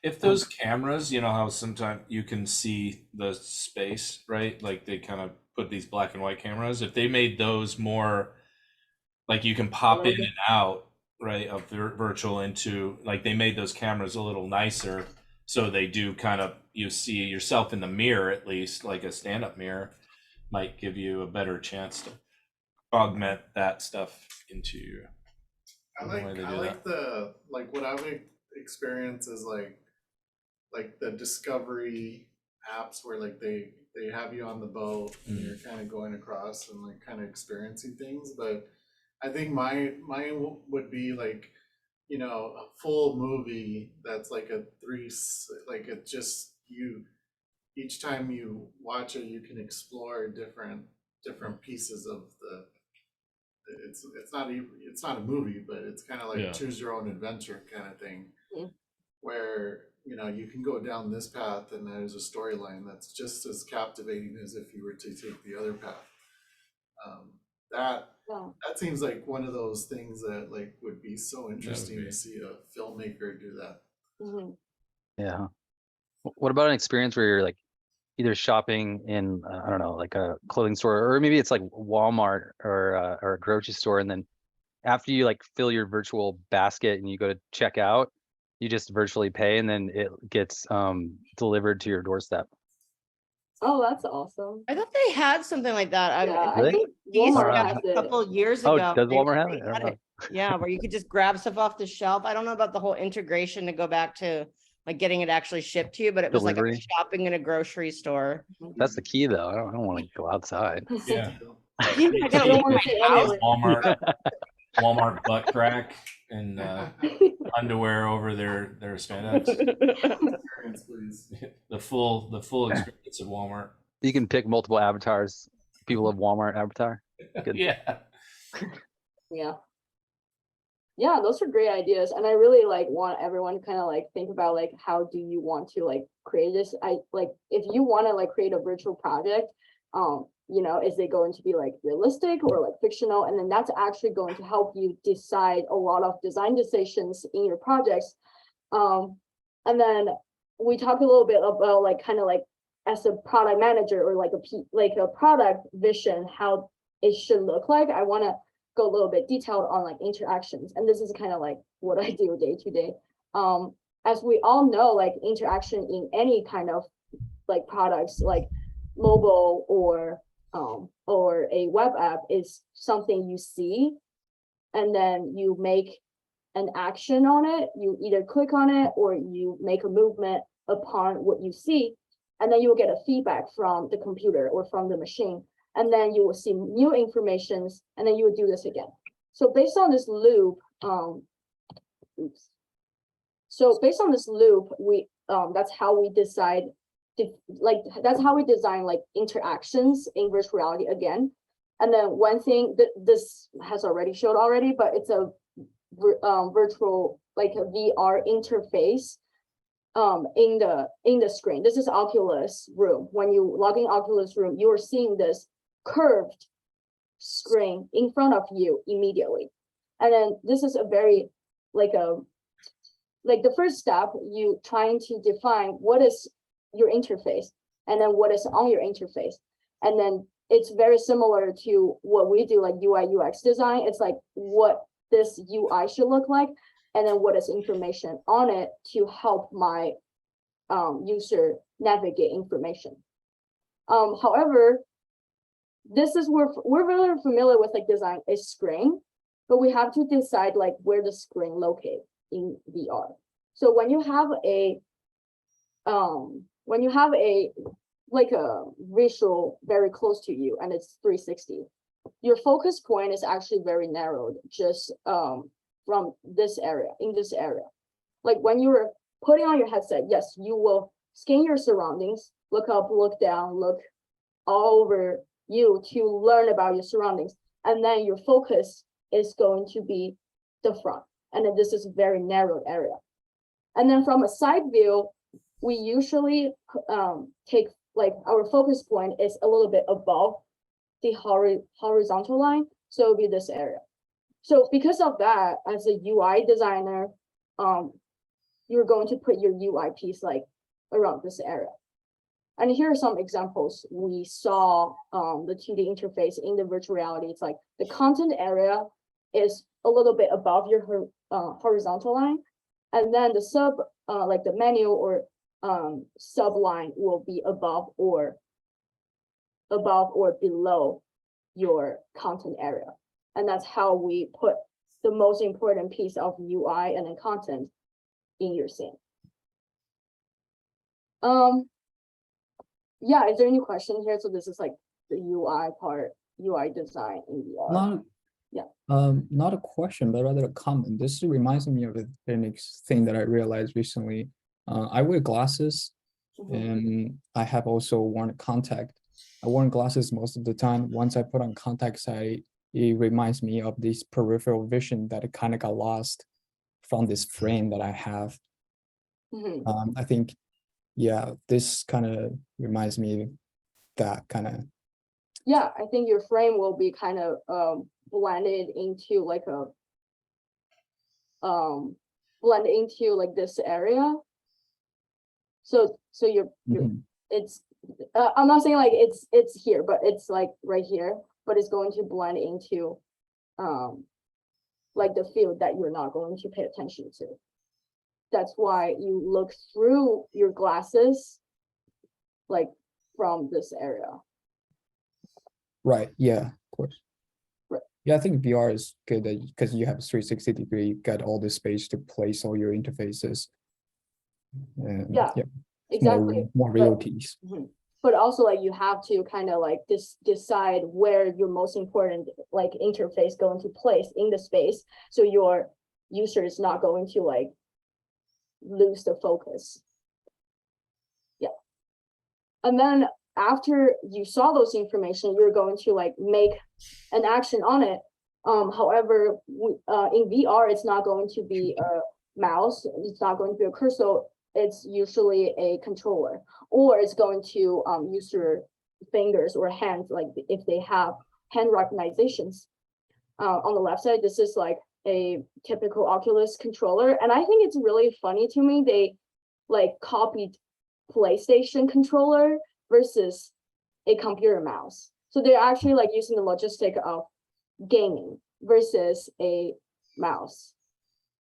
If those cameras, you know how sometimes you can see the space, right? Like they kind of put these black and white cameras. If they made those more like you can pop in and out, right, of virtual into, like they made those cameras a little nicer, so they do kind of, you see yourself in the mirror, at least like a stand-up mirror might give you a better chance to augment that stuff into you. I like the, like what I've experienced is like the Discovery apps where like they have you on the boat and you're kind of going across and like kind of experiencing things. But I think mine would be like, you know, a full movie that's like like it just, you, each time you watch it you can explore different pieces of the, it's not a movie, but it's kind of like choose your own adventure kind of thing, where you know you can go down this path and there's a storyline that's just as captivating as if you were to take the other path. That seems like one of those things that like would be so interesting to see a filmmaker do that. Yeah. What about an experience where you're like either shopping in I don't know, like a clothing store, or maybe it's like Walmart or a grocery store, and then after you like fill your virtual basket and you go to check out, you just virtually pay and then it gets delivered to your doorstep. Oh, that's awesome. I thought they had something like that. Yeah, I think these Walmart got has a couple it. years Oh, ago. does They- Walmart have it? they I don't had know. it. Yeah, where you could just grab stuff off the shelf. I don't know about the whole integration to go back to like getting it actually shipped to you, but it was like I was Delivery. shopping in a grocery store. That's the key though. I don't want to go outside. Yeah. Yeah, I gotta don't leave wanna my see house. Walmart, Walmart butt crack and underwear over their spandex. Please. The full experience of Walmart. You can pick multiple avatars. People of Walmart avatar. Good. Yeah. Yeah. Yeah, those are great ideas. And I really like want everyone to kind of like think about like how do you want to like create this? I like if you want to like create a virtual project, you know, is it going to be like realistic or like fictional? And then that's actually going to help you decide a lot of design decisions in your projects. And then we talked a little bit about like kind of like as a product manager or like a product vision, how it should look like. I want to go a little bit detailed on like interactions, and this is kind of like what I do day to day. As we all know, like interaction in any kind of like products, like mobile or a web app, is something you see, and then you make an action on it. You either click on it or you make a movement upon what you see, and then you will get a feedback from the computer or from the machine. And then you will see new informations, and then you will do this again. So based on this loop, we that's how we decide, that's how we design like interactions in virtual reality again. And then one thing that this has already showed already, but it's a virtual like a VR interface in the screen. This is Oculus room. When you log in Oculus room, you are seeing this curved screen in front of you immediately. And then this is a very like the first step, you trying to define what is your interface and then what is on your interface. And then it's very similar to what we do, like UI UX design. It's like what this UI should look like, and then what is information on it to help my user navigate information. However, this is where we're really familiar with like design a screen, but we have to decide like where the screen located in VR. So when you have a like a visual very close to you and it's 360, your focus point is actually very narrowed, just from this area, in this area. Like when you're putting on your headset, yes, you will scan your surroundings, look up, look down, look all over you to learn about your surroundings. And then your focus is going to be the front. And then this is a very narrow area. And then from a side view, we usually take like our focus point is a little bit above the horizontal line. So it'll be this area. So because of that, as a UI designer, you're going to put your UI piece like around this area. And here are some examples. We saw the 2D interface in the virtual reality. It's like the content area is a little bit above your horizontal line. And then the like the menu or sub line will be above or below your content area. And that's how we put the most important piece of UI and then content in your scene. Yeah, is there any question here? So this is like the UI part, UI design in VR. Not a question, but rather a comment. This reminds me of a next thing that I realized recently. I wear glasses, and I have also worn contact. I wear glasses most of the time. Once I put on contacts, it reminds me of this peripheral vision that kind of got lost from this frame that I have. I think, yeah, this kind of reminds me that kind of. Yeah, I think your frame will be kind of blended into like this area. So you're it's I'm not saying like it's here, but it's like right here, but it's going to blend into like the field that you're not going to pay attention to. That's why you look through your glasses like from this area. Right, yeah, of course. Right. Yeah, I think VR is good because you have 360 degree, you got all the space to place all your interfaces. Yeah, it's exactly. more realities. Mhm. But also like you have to kind of like decide where your most important like interface going to place in the space, so your user is not going to like lose the focus. Yeah. And then after you saw those information, you're going to like make an action on it. However, in VR, it's not going to be a mouse, it's not going to be a cursor, it's usually a controller, or it's going to use your fingers or hands, like if they have hand recognitions. On the left side, this is like a typical Oculus controller, and I think it's really funny to me, they like copied PlayStation controller versus a computer mouse. So they're actually like using the logistic of gaming versus a mouse.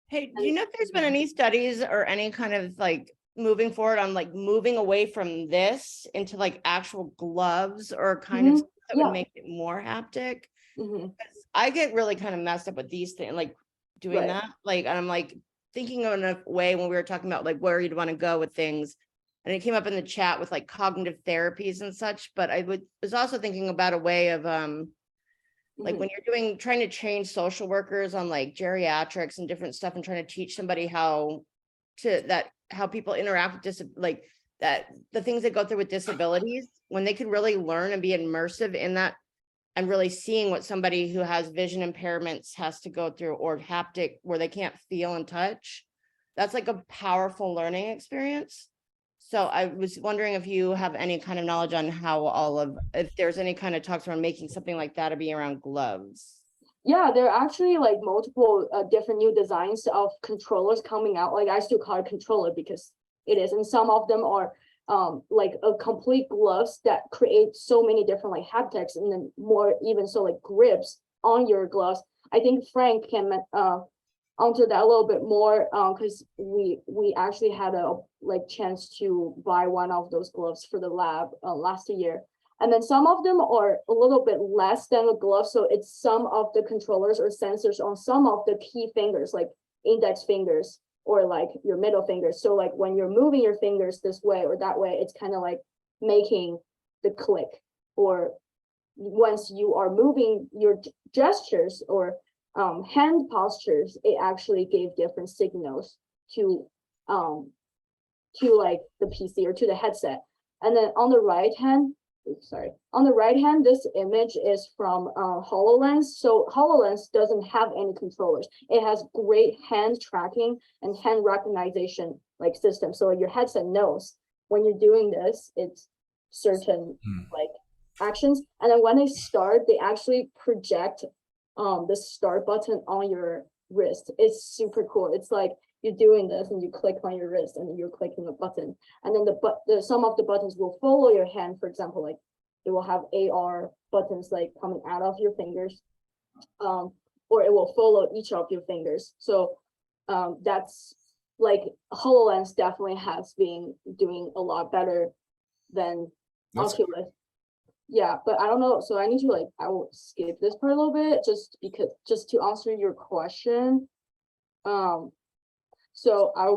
Hey, do you know if there's been any studies or any kind of like moving forward on like moving away from this into like actual gloves or kind of stuff that yeah. would make it more haptic? Mhm. 'Cause I get really kind of messed up with these things, like doing Right. that. Like, and I'm like thinking in a way when we were talking about like where you'd want to go with things. And it came up in the chat with like cognitive therapies and such, but was also thinking about a way of like Mhm. when you're trying to train social workers on like geriatrics and different stuff and trying to teach somebody how people interact with the things they go through with disabilities, when they can really learn and be immersive in that and really seeing what somebody who has vision impairments has to go through, or haptic where they can't feel and touch. That's like a powerful learning experience. So I was wondering if you have any kind of knowledge on if there's any kind of talks around making something like that to be around gloves. Yeah, there are actually like multiple different new designs of controllers coming out. Like I still call it controller because it is, and some of them are like a complete gloves that create so many different like haptics, and then more even so like grips on your gloves. I think Frank can onto that a little bit more because we actually had a like chance to buy one of those gloves for the lab last year. And then some of them are a little bit less than a glove, so it's some of the controllers or sensors on some of the key fingers, like index fingers or like your middle fingers. So like when you're moving your fingers this way or that way, it's kind of like making the click. Or once you are moving your gestures or hand postures, it actually gave different signals to like the PC or to the headset. And then on the right hand, on the right hand, this image is from HoloLens. So HoloLens doesn't have any controllers. It has great hand tracking and hand recognition like system. So your headset knows when you're doing this, it's certain like actions. And then when they start, they actually project the start button on your wrist. It's super cool. It's like you're doing this and you click on your wrist and then you're clicking a button, and then some of the buttons will follow your hand. For example, like it will have AR buttons like coming out of your fingers, or it will follow each of your fingers. So that's like HoloLens definitely has been doing a lot better than Oculus. Yeah, but I don't know. So I need to like, I will skip this part a little bit just to answer your question. So I'll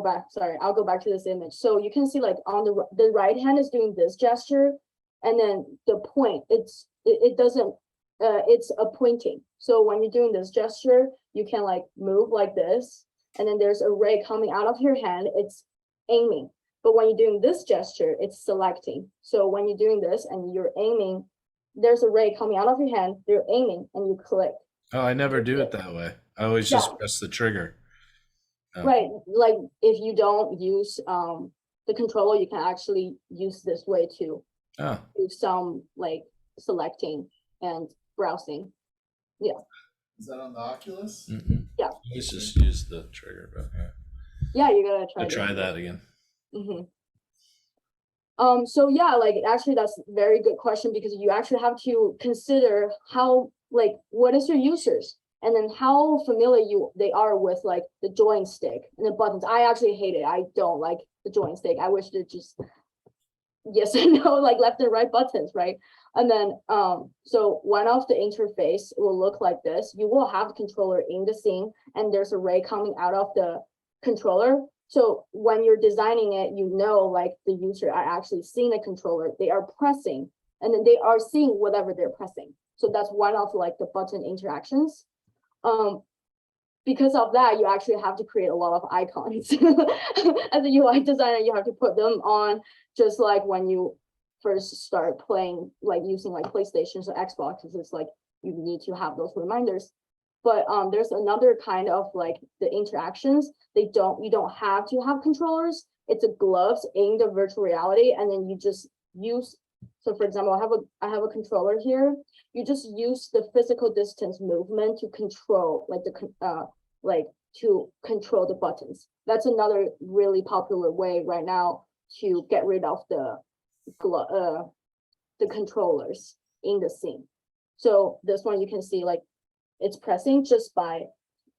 go back to this image. So you can see like on the right hand is doing this gesture, and then the point, it's a pointing. So when you're doing this gesture, you can like move like this, and then there's a ray coming out of your hand, it's aiming. But when you're doing this gesture, it's selecting. So when you're doing this and you're aiming, there's a ray coming out of your hand, you're aiming and you click. Oh, I never do it that way. I always just press the trigger. Oh. Right, like if you don't use the controller, you can actually use this way to do some like selecting and browsing. Yeah. Is that on the Oculus? Mm-hmm. Yeah. Let's just use the trigger, but Yeah, you gotta I'll try that again. Mm-hmm. So yeah, like actually that's a very good question, because you actually have to consider how, like, what is your users, and then how familiar they are with like the joystick and the buttons. I actually hate it. I don't like the joystick. I wish it just yes and no, like left and right buttons, right? And then so one of the interface will look like this. You will have the controller in the scene, and there's a ray coming out of the controller. So when you're designing it, you know, like the user are actually seeing the controller, they are pressing, and then they are seeing whatever they're pressing. So that's one of like the button interactions. Because of that, you actually have to create a lot of icons. As a UI designer, you have to put them on, just like when you first start playing, like using like PlayStations or Xboxes, it's like you need to have those reminders. But there's another kind of like the interactions. You don't have to have controllers. It's a gloves in the virtual reality, and then you just use. So for example, I have a controller here. You just use the physical distance movement to control to control the buttons. That's another really popular way right now to get rid of the controllers in the scene. So this one you can see like it's pressing just by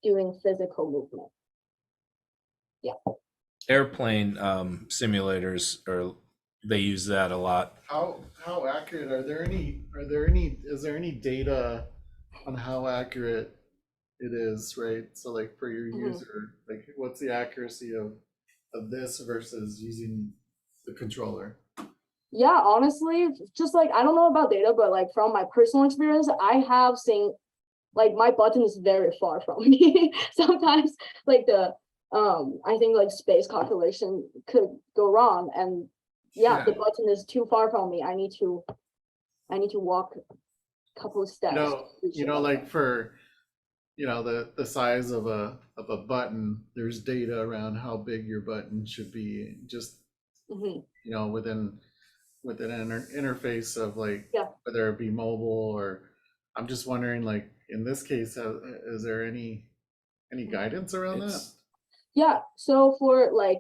doing physical movement. Airplane simulators, or they use that a lot. How accurate is there any data on how accurate it is, right? So like for your user, like what's the accuracy of this versus using the controller? Yeah, honestly, just like I don't know about data, but like from my personal experience, I have seen like my button is very far from me. Sometimes like the I think like space calculation could go wrong, and yeah, the button is too far from me. I need to walk a couple of steps. Like for the size of a button, there's data around how big your button should be, just within an interface of like whether it be mobile or I'm just wondering, like in this case, is there any guidance around that? Yeah, so for like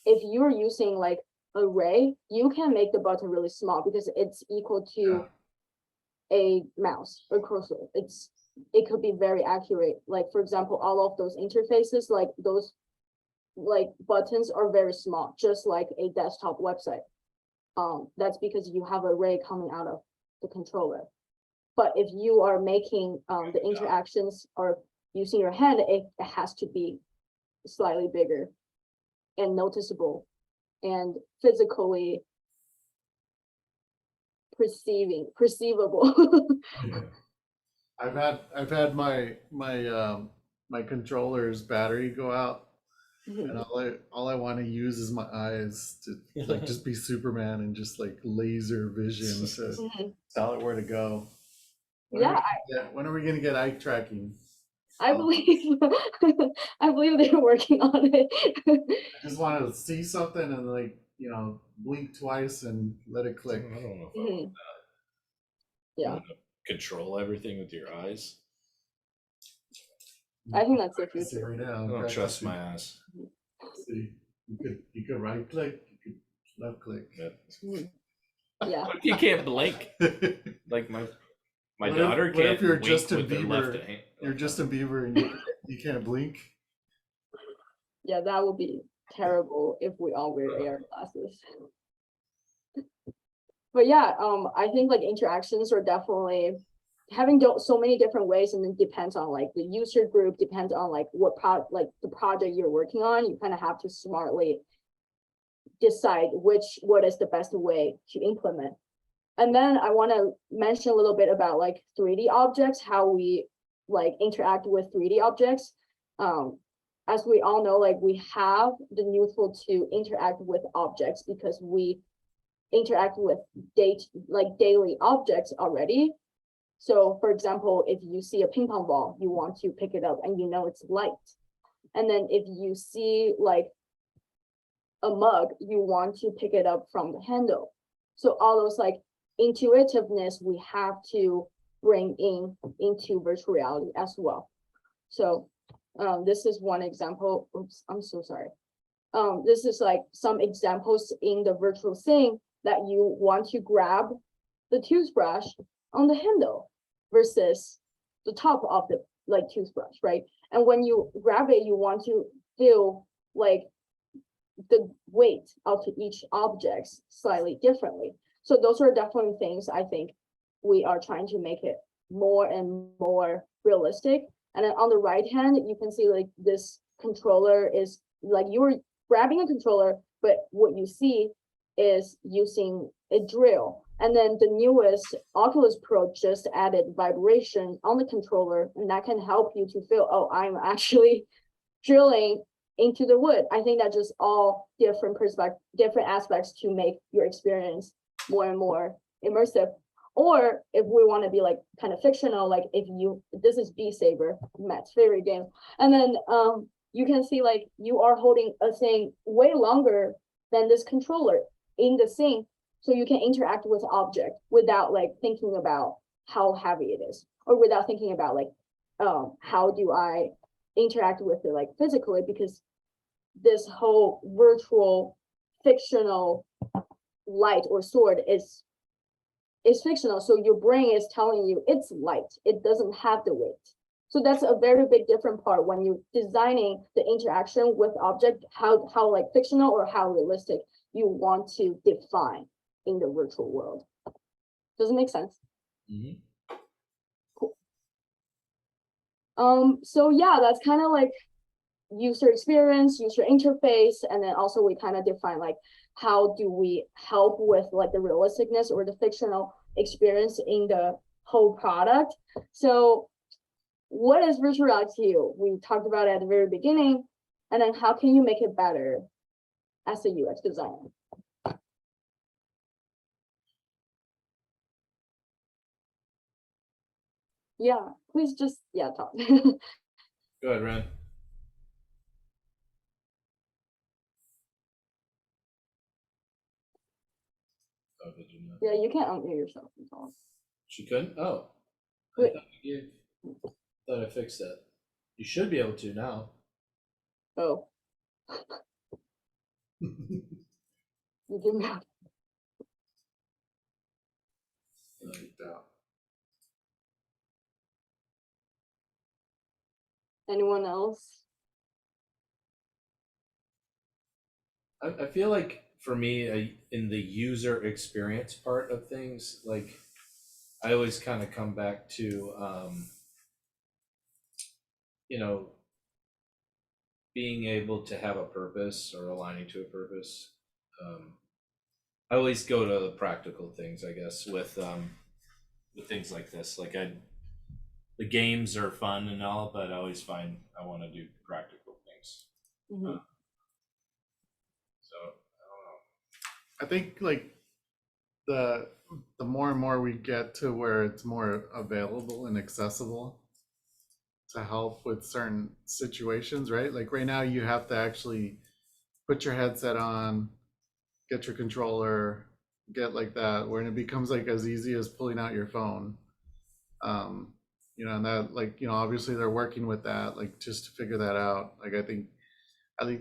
if you're using like array, you can make the button really small because it's equal to a mouse or cursor. It could be very accurate. Like for example, all of those interfaces, like those like buttons are very small, just like a desktop website. That's because you have array coming out of the controller. But if you are making the interactions or using your hand, it has to be slightly bigger and noticeable and physically perceivable. I've had my controller's battery go out, and all I want to use is my eyes to like just be Superman and just like laser vision to tell it where to go. When are we gonna get eye tracking? I believe they're working on it. I just want to see something and like blink twice and let it click. I don't know if I want that. Yeah. You want to control everything with your eyes? I think that's the See future. right now. I don't trust my eyes. See, you could right click, you could left click. Yeah. You can't blink. Like my What daughter if can't you're wink Justin with her left Bieber? hand. You're Justin Bieber and you can't blink. Yeah, that would be terrible if we all wear AR glasses. But yeah, I think like interactions are definitely having so many different ways, and it depends on like the user group, depends on like what the project you're working on. You kind of have to smartly decide what is the best way to implement. And then I want to mention a little bit about like 3D objects, how we like interact with 3D objects. As we all know, like we have the neutral to interact with objects because we interact with daily objects already. So for example, if you see a ping pong ball, you want to pick it up and you know it's light. And then if you see like a mug, you want to pick it up from the handle. So all those like intuitiveness we have to bring into virtual reality as well. So this is one example. Oops, I'm so sorry. This is like some examples in the virtual thing that you want to grab the toothbrush on the handle versus the top of the like toothbrush, right? And when you grab it, you want to feel like the weight of each object slightly differently. So those are definitely things I think we are trying to make it more and more realistic. And then on the right hand, you can see like this controller is like grabbing a controller, but what you see is using a drill. And then the newest Oculus Pro just added vibration on the controller, and that can help you to feel, oh, I'm actually drilling into the wood. I think that just all different different aspects to make your experience more and more immersive. Or if we want to be like kind of fictional, like if this is Beat Saber, Matt's favorite game, and then you can see like you are holding a thing way longer than this controller in the thing, so you can interact with the object without like thinking about how heavy it is, or without thinking about like how do I interact with it like physically, because this whole virtual fictional light or sword is fictional, so your brain is telling you it's light, it doesn't have the weight. So that's a very big different part when you're designing the interaction with object, how like fictional or how realistic you want to define in the virtual world. Does it make sense? Mhm. Cool. So yeah, that's kind of like user experience, user interface, and then also we kind of define like how do we help with like the realisticness or the fictional experience in the whole product. So what is virtual reality to you? We talked about it at the very beginning, and then how can you make it better as a UX designer? Yeah, please just talk. Go ahead, Ren. Oh, did you not? Yeah, you can't unmute yourself and talk. She couldn't? Oh. Wait. Thought I fixed that. You should be able to now. Oh, you can mute. Anyone else? I feel like for me, in the user experience part of things, like I always kind of come back to, you know, being able to have a purpose or aligning to a purpose. I always go to the practical things, I guess, with things like this. Like the games are fun and all, but I always find I want to do practical things. Mhm. So I don't know. I think like the more and more we get to where it's more available and accessible to help with certain situations, right? Like right now you have to actually put your headset on, get your controller, get like that, where it becomes like as easy as pulling out your phone. And that, like, obviously they're working with that, like just to figure that out. Like I think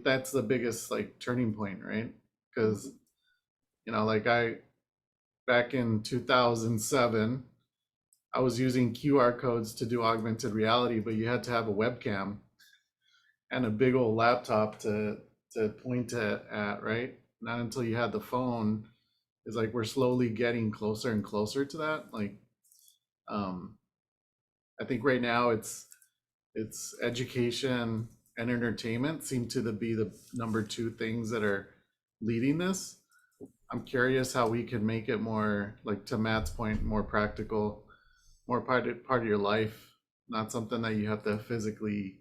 that's the biggest like turning point, right? Because like back in 2007, I was using QR codes to do augmented reality, but you had to have a webcam and a big old laptop to point it at, right? Not until you had the phone. It's like we're slowly getting closer and closer to that. Like, I think right now it's education and entertainment seem to be the number two things that are leading this. I'm curious how we can make it more, like to Matt's point, more practical, more part of your life, not something that you have to physically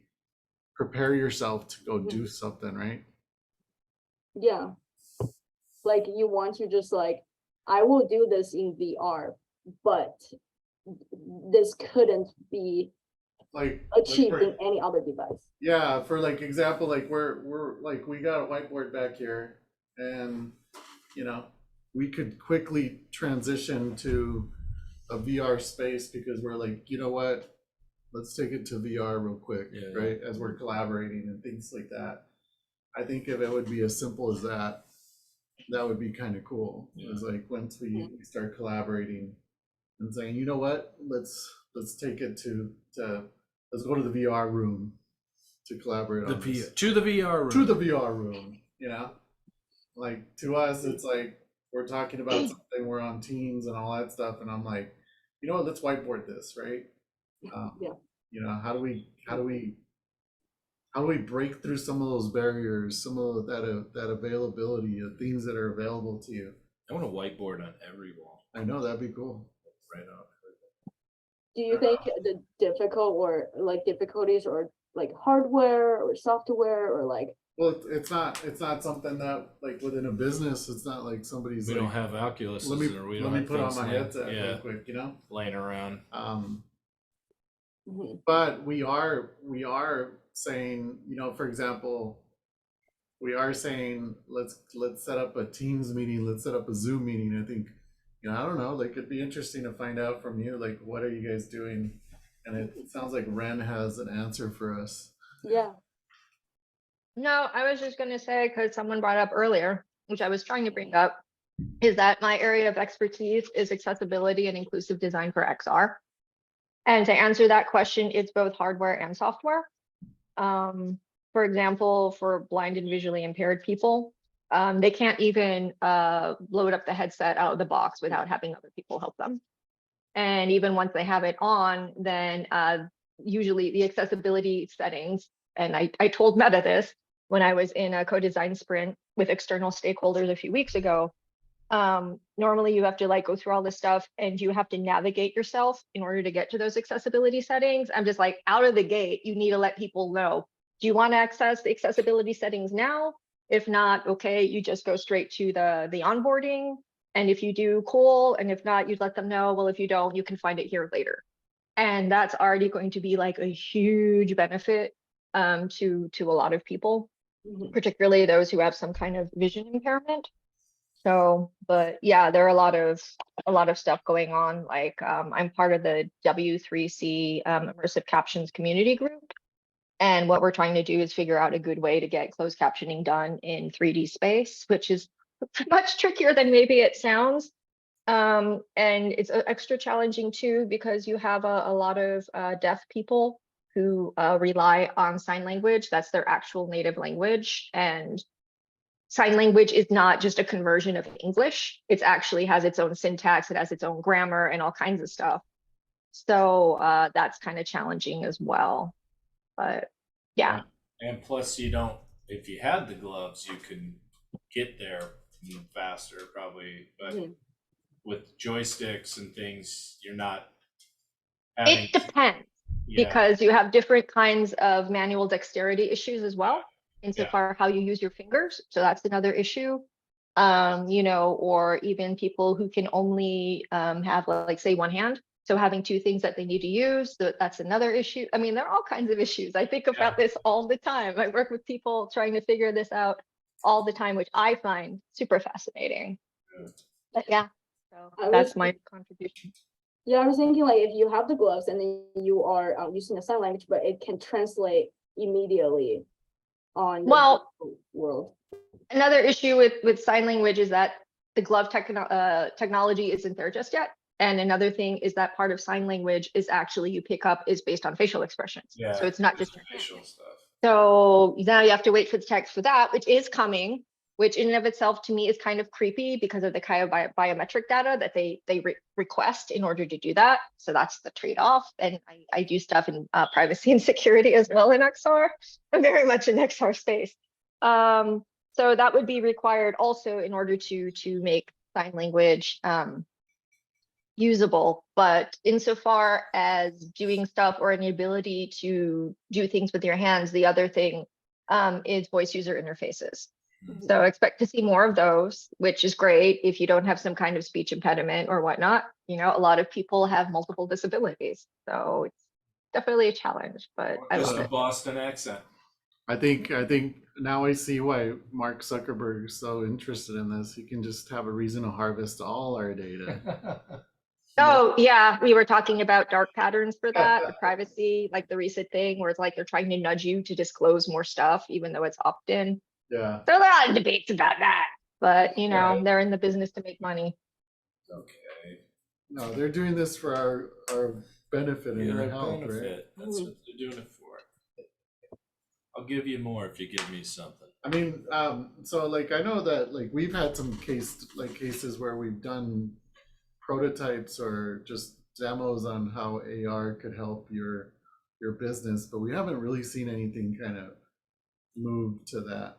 prepare yourself to go do something, right? Yeah. Like you want to just like, I will do this in VR, but this couldn't be Like achieved in any other device. Yeah, for like example, like we're like we got a whiteboard back here, and we could quickly transition to a VR space because we're like, you know what, let's take it to VR real quick, right? As we're collaborating and things like that. I think if it would be as simple as that, that would be kind of cool. It's like once we start collaborating and saying, you know what, let's take it to let's go to the VR room to collaborate on this. To the VR room. To the VR room, like to us, it's like we're talking about something, we're on Teams and all that stuff, and I'm like, you know what, let's whiteboard this, right? How do we how do we break through some of those barriers, some of that availability of things that are available to you? I want a whiteboard on every wall. I know that'd be cool. Right off. Do you think the difficulties or like hardware or software or like, Well, it's not something that like within a business, it's not like somebody's We like, don't have Oculus, let me or we let don't me have put on things my laying- headset yeah, real quick, you know. laying around. mhm, But we are saying, you know, for example, we are saying let's set up a Teams meeting, let's set up a Zoom meeting. I think, you know, I don't know, like it'd be interesting to find out from you, like what are you guys doing? And it sounds like Ren has an answer for us. yeah, No, I was just gonna say, because someone brought up earlier, which I was trying to bring up, is that my area of expertise is accessibility and inclusive design for XR. And to answer that question, it's both hardware and software. For example, for blind and visually impaired people, they can't even load up the headset out of the box without having other people help them. And even once they have it on, then usually the accessibility settings, and I told Meta this when I was in a co-design sprint with external stakeholders a few weeks ago. Normally you have to like go through all this stuff and you have to navigate yourself in order to get to those accessibility settings. I'm just like, out of the gate, you need to let people know, do you want to access the accessibility settings now? If not, okay, you just go straight to the onboarding. And if you do, cool. And if not, you'd let them know, well, if you don't, you can find it here later. And that's already going to be like a huge benefit to a lot of people, mhm. particularly those who have some kind of vision impairment. So, but yeah, there are a lot of stuff going on. Like I'm part of the W3C Immersive Captions community group. And what we're trying to do is figure out a good way to get closed captioning done in 3D space, which is much trickier than maybe it sounds. And it's extra challenging too, because you have a lot of deaf people who rely on sign language. That's their actual native language. And sign language is not just a conversion of English. It actually has its own syntax, it has its own grammar and all kinds of stuff. So that's kind of challenging as well. But yeah. And plus, you don't. If you had the gloves, you can get there faster, probably. But Mhm. with joysticks and things, you're not having. It depends, Yeah, because you have different kinds of manual dexterity issues as well, insofar how you use your fingers. So that's another issue. You know, or even people who can only have like say one hand. So having two things that they need to use, that's another issue. I mean, there are all kinds of issues. I think about this all the time. I work with people trying to figure this out all the time, which I find super fascinating. But yeah, so that's my contribution. Yeah, I was thinking like if you have the gloves and then you are using a sign language, but it can translate immediately on the Well, digital world. another issue with sign language is that the glove technology isn't there just yet. And another thing is that part of sign language is actually you pick up is based on facial expressions. yeah. So it's not just your hand. facial stuff. So now you have to wait for the text for that, which is coming, which in and of itself to me is kind of creepy because of the kind of biometric data that they request in order to do that. So that's the trade-off. And I do stuff in privacy and security as well in XR. I'm very much in XR space. So that would be required also in order to make sign language usable. But insofar as doing stuff or an ability to do things with your hands, the other thing is voice user interfaces. So expect to see more of those, which is great if you don't have some kind of speech impediment or whatnot. You know, a lot of people have multiple disabilities, so it's definitely a challenge, but I Just love a it. Boston accent. I think now I see why Mark Zuckerberg is so interested in this. He can just have a reason to harvest all our data. Oh yeah, we were talking about dark patterns for that, the privacy, like the recent thing where it's like they're trying to nudge you to disclose more stuff, even though it's opt-in. Yeah. There are a lot of debates about that, but you know, they're in the business to make money. Okay. No, they're doing this for our benefit and our health, right? Benefit. That's what they're doing it for. I'll give you more if you give me something. I mean, so like I know that like we've had some cases where we've done prototypes or just demos on how AR could help your business, but we haven't really seen anything kind of move to that.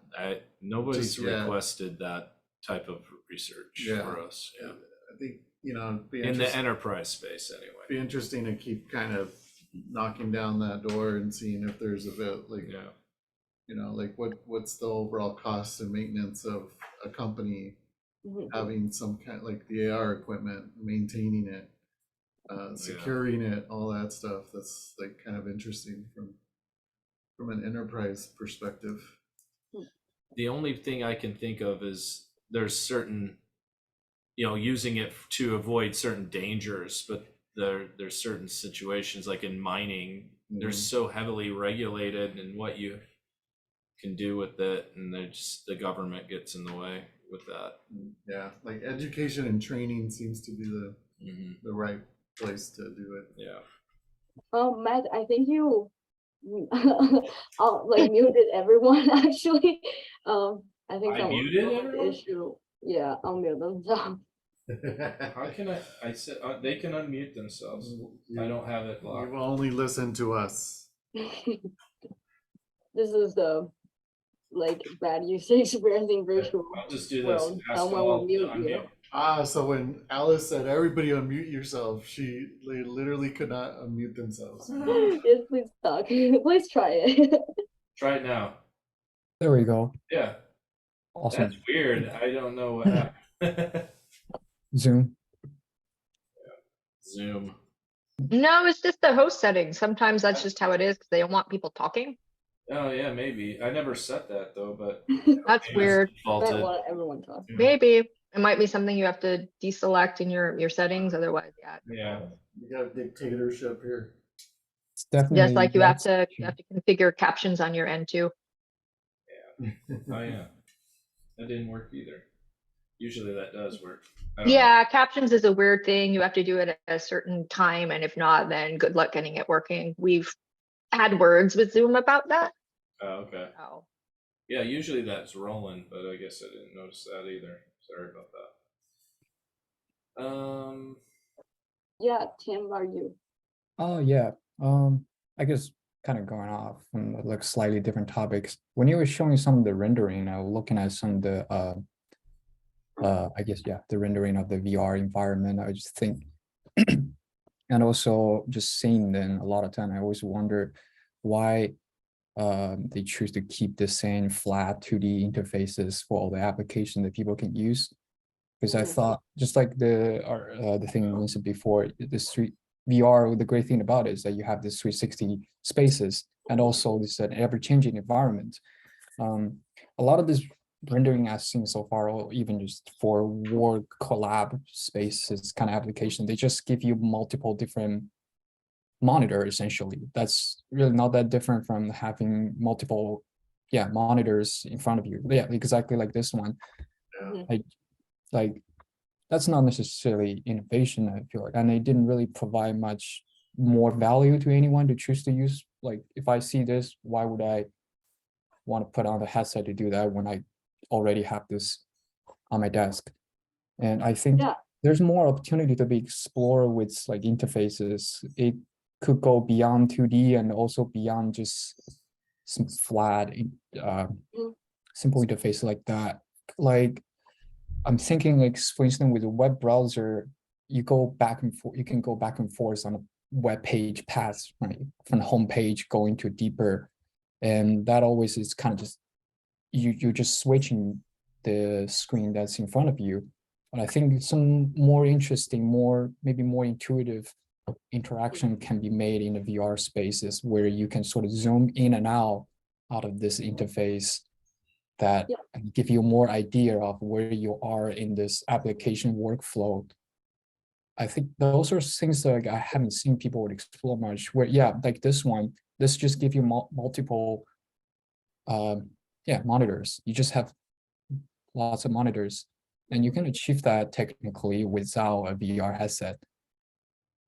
Nobody's Just, yeah. requested that type of research Yeah. for us. Yeah. I think, you know, it'd be In the interesting, enterprise space, anyway. be interesting to keep kind of knocking down that door and seeing if there's a bit like, Yeah. you know, like what's the overall cost and maintenance of a company Mhm. having some kind like the AR equipment, maintaining it, securing it, all that stuff. That's like kind of interesting from an enterprise perspective. The only thing I can think of is there's certain, you know, using it to avoid certain dangers, but there's certain situations like in mining, they're so heavily regulated in what you can do with it, and the government gets in the way with that. Yeah, like education and training seems to be Mhm. the right place to do it. Yeah. Matt, I think you like muted everyone actually. I think I someone muted solved the everyone? issue. Yeah, I'll mute themselves. How can I said they can unmute themselves. I don't have it You locked. will only listen to us. This is the like bad user experiencing virtual I'll just do this. world. Ask Someone all will to mute you. unmute. So when Alice said everybody unmute yourself, they literally could not unmute themselves. Yes, please talk. Please try it. Try it now. There we go. Yeah. Awesome. That's weird. I don't know what happened. Zoom. Zoom. No, it's just the host settings. Sometimes that's just how it is because they don't want people talking. Oh yeah, maybe. I never set that though, but That's maybe it's weird. I defaulted. want everyone to talk. Yeah. Maybe it might be something you have to deselect in your settings. Otherwise, yeah. Yeah. You got a dictatorship here. It's definitely Just like you have that's- to configure captions on your end too. Oh yeah. That didn't work either. Usually that does work. I don't know. Yeah, captions is a weird thing. You have to do it at a certain time, and if not, then good luck getting it working. We've had words with Zoom about that. Oh, okay. Oh. Yeah, usually that's rolling, but I guess I didn't notice that either. Sorry about that. Yeah, Tim, are you? Oh yeah. I guess kind of going off from like slightly different topics. When you were showing some of the rendering, I was looking at some of the I guess yeah, the rendering of the VR environment. I just think and also just seeing them a lot of time, I always wonder why they choose to keep the same flat 2D interfaces for all the application that people can use. Because I thought, just like the thing we mentioned before, the street VR, the great thing about it is that you have this 360 spaces and also this ever-changing environment. A lot of this rendering I've seen so far, or even just for work collab spaces kind of application, they just give you multiple different monitor essentially. That's really not that different from having multiple monitors in front of you. Yeah, exactly like this one. Yeah. Like that's not necessarily innovation, I feel like, and they didn't really provide much more value to anyone to choose to use. Like if I see this, why would I want to put on the headset to do that when I already have this on my desk? And I think there's more opportunity to be explored with like interfaces. It could go beyond 2D and also beyond just some flat simple interface like that. Like I'm thinking, like for instance, with a web browser, you go back and forth. You can go back and forth on a web page path, right, from the home page going to deeper, and that always is kind of just you're just switching the screen that's in front of you. But I think some more interesting, maybe more intuitive interaction can be made in the VR spaces where you can sort of zoom in and out of this interface that give you more idea of where you are in this application workflow. I think those are things that like, I haven't seen people would explore much. Where like this just give you multiple monitors. You just have lots of monitors, and you can achieve that technically without a VR headset.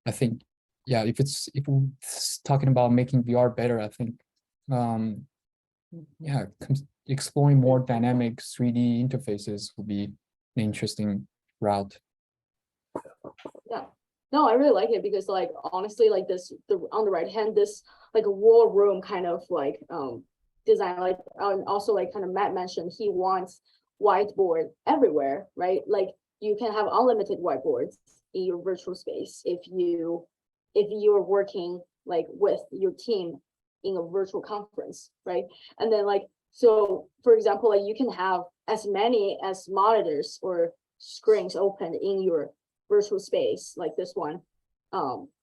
I think if we're talking about making VR better, I think exploring more dynamic 3D interfaces would be an interesting route. Yeah, no, I really like it because like honestly, like on the right hand, this like a war room kind of like design, like, and also like kind of Matt mentioned, he wants whiteboard everywhere, right? Like you can have unlimited whiteboards in your virtual space if you're working like with your team in a virtual conference, right? And then like, so for example, like you can have as many as monitors or screens open in your virtual space like this one,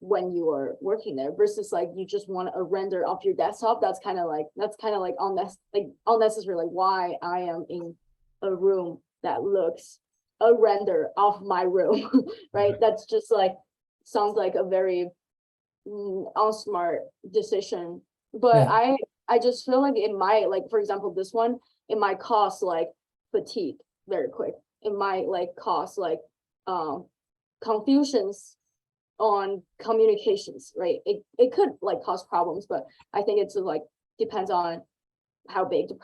when you are working there, versus like you just want a render of your desktop. That's kind of like unnecessary. Like why I am in a room that looks a render of my room, right? That's just like sounds like a very unsmart decision. But Yeah. I just feel like it might, like for example, this one, it might cause like fatigue very quick. It might like cause like confusions on communications, right? It could like cause problems, but I think it's like depends on how big the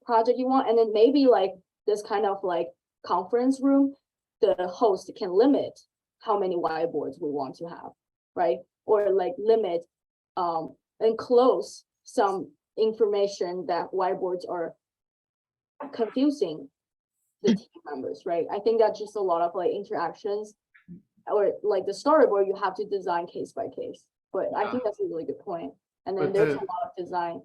project you want. And then maybe like this kind of like conference room, the host can limit how many whiteboards we want to have, right? Or like limit and close some information that whiteboards are confusing the team members, right? I think that's just a lot of like interactions, or like the storyboard, you have to design case by case. But I think that's a really good point. And then But there's a to- lot of design.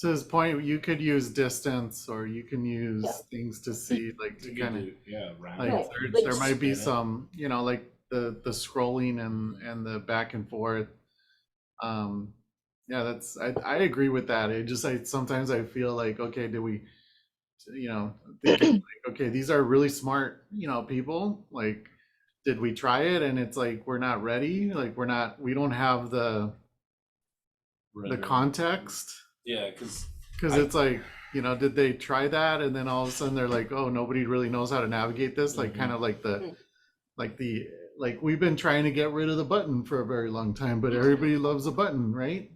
To his point, you could use distance, or you can use Yeah. things to see, like to You kind can of do, yeah, round like Right. there might be spin it. some, you know, like the scrolling and the back and forth. Yeah, that's I agree with that. It just sometimes I feel like, okay, do we, you know, thinking like, okay, these are really smart, you know, people. Like, did we try it? And it's like we're not ready. Like we don't have the Rendering. context. Yeah, because Because it's like, you know, did they try that? And then all of a sudden they're like, oh, nobody really knows how to navigate this. Like kind of like like we've been trying to get rid of the button for a very long time, but everybody loves a button, right?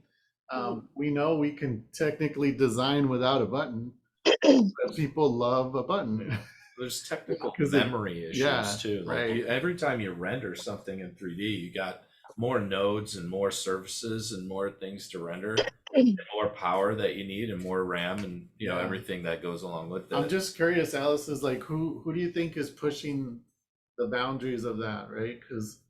We know we can technically design without a button, but people love a button. there's technical 'Cause it- memory issues yeah, too. Like right. every time you render something in 3D, you got more nodes and more surfaces and more things to render, and more power that you need, and more RAM, and you know Yeah. everything that goes along with it. I'm just curious, Alice, is like, who do you think is pushing the boundaries of that, right? Because,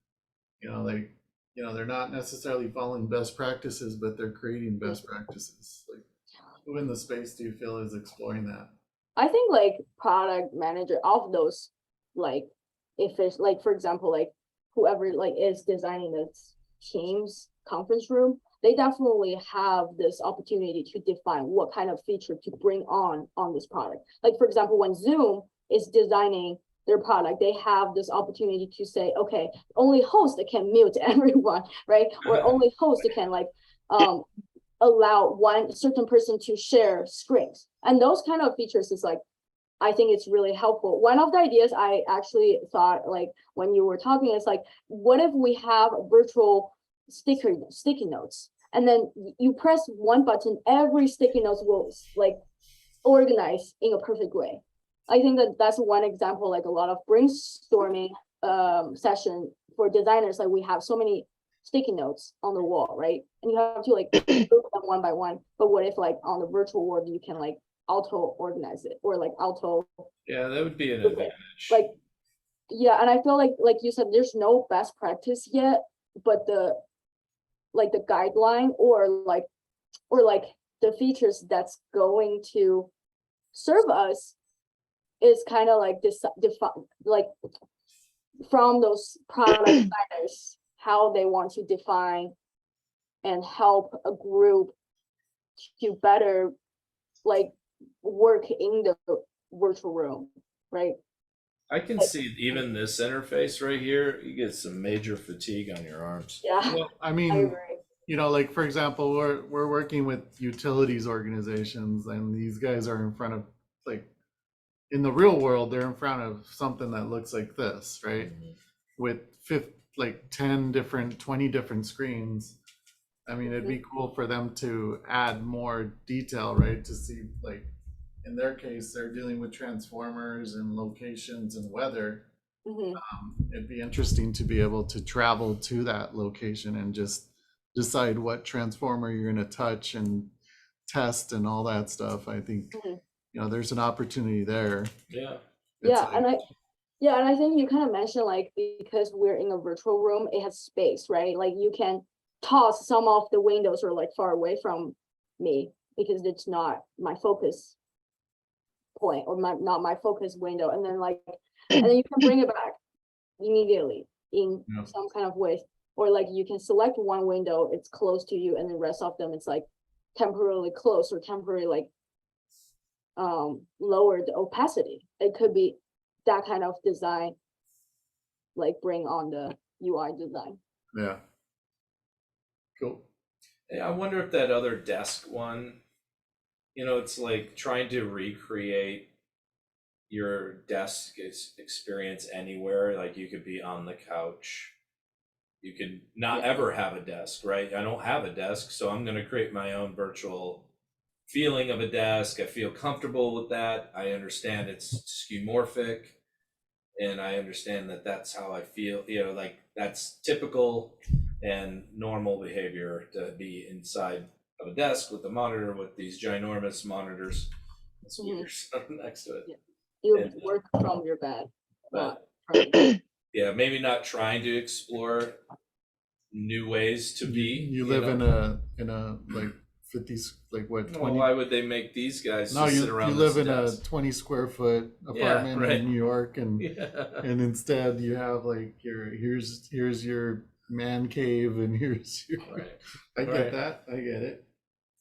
you know, like, you know, they're not necessarily following best practices, but they're creating best practices. Like, who in the space do you feel is exploring that? I think like product manager of those, like if it's like, for example, like whoever like is designing this team's conference room, they definitely have this opportunity to define what kind of feature to bring on this product. Like for example, when Zoom is designing their product, they have this opportunity to say, okay, only host can mute everyone, right? Or only host can like allow one certain person to share screens. And those kind of features is like, I think it's really helpful. One of the ideas I actually thought, like when you were talking, is like, what if we have virtual sticky notes, and then you press one button, every sticky notes will like organize in a perfect way. I think that that's one example, like a lot of brainstorming session for designers. Like we have so many sticky notes on the wall, right? And you have to like group them one by one. But what if like on the virtual world, you can like auto organize it, or like auto, Yeah, that would be an Okay. advantage. like, yeah. And I feel like you said, there's no best practice yet, but the guideline, or like the features that's going to serve us is kind of like this like from those product designers, how they want to define and help a group to better like work in the virtual room, right? I can see even this interface right here, you get some major fatigue on your arms. Yeah, Well, I I mean, agree. you know, like for example, we're working with utilities organizations, and these guys are in front of, like, in the real world, they're in front of something that looks like this, right? With 10 different, 20 different screens. I mean, it'd be cool for them to add more detail, right? To see, like, in their case, they're dealing with transformers and locations and weather. It'd be interesting to be able to travel to that location and just decide what transformer you're going to touch and test and all that stuff. I think, Mhm. you know, there's an opportunity there. Yeah. It's Yeah, like- and I think you kind of mentioned like because we're in a virtual room, it has space, right? Like you can toss some of the windows are like far away from me because it's not my focus point or not my focus window, and then you can bring it back immediately in Yeah. some kind of way, or like you can select one window, it's close to you, and the rest of them it's like temporarily close or temporarily like lower the opacity. It could be that kind of design, like bring on the UI design. Yeah. Cool. Yeah, I wonder if that other desk one, you know, it's like trying to recreate your desk experience anywhere. Like you could be on the couch. You could not Yeah. ever have a desk, right? I don't have a desk, so I'm going to create my own virtual feeling of a desk. I feel comfortable with that. I understand it's skeuomorphic, and I understand that that's how I feel, you know, like that's typical and normal behavior to be inside of a desk with a monitor with these ginormous monitors and speakers next to it. Yeah. You And, work from your bed, not but from yeah, maybe not trying to explore new ways to be. You live in a like 50s, like what, Well, 20? why would they make these guys No, just you sit around live this in a desk? 20 square foot Yeah, apartment right. in New York, and Yeah. and instead you have like here's your man cave, and here's your. Right. I get Right. that. I get it.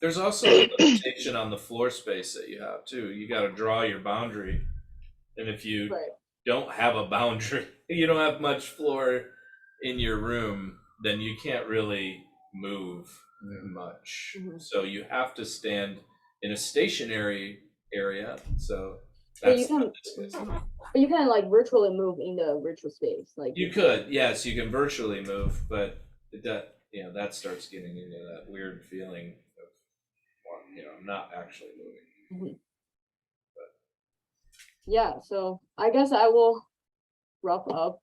There's also a limitation on the floor space that you have too. You got to draw your boundary, and if you right. don't have a boundary, you don't have much floor in your room, then you can't really move much. Mhm. So you have to stand in a stationary area. So But you that's can but you can like virtually move in the virtual space. Like you could, yes, you can virtually move, but that, you know, that starts getting into that weird feeling of, well, you know, I'm not actually moving. yeah, so I guess I will wrap up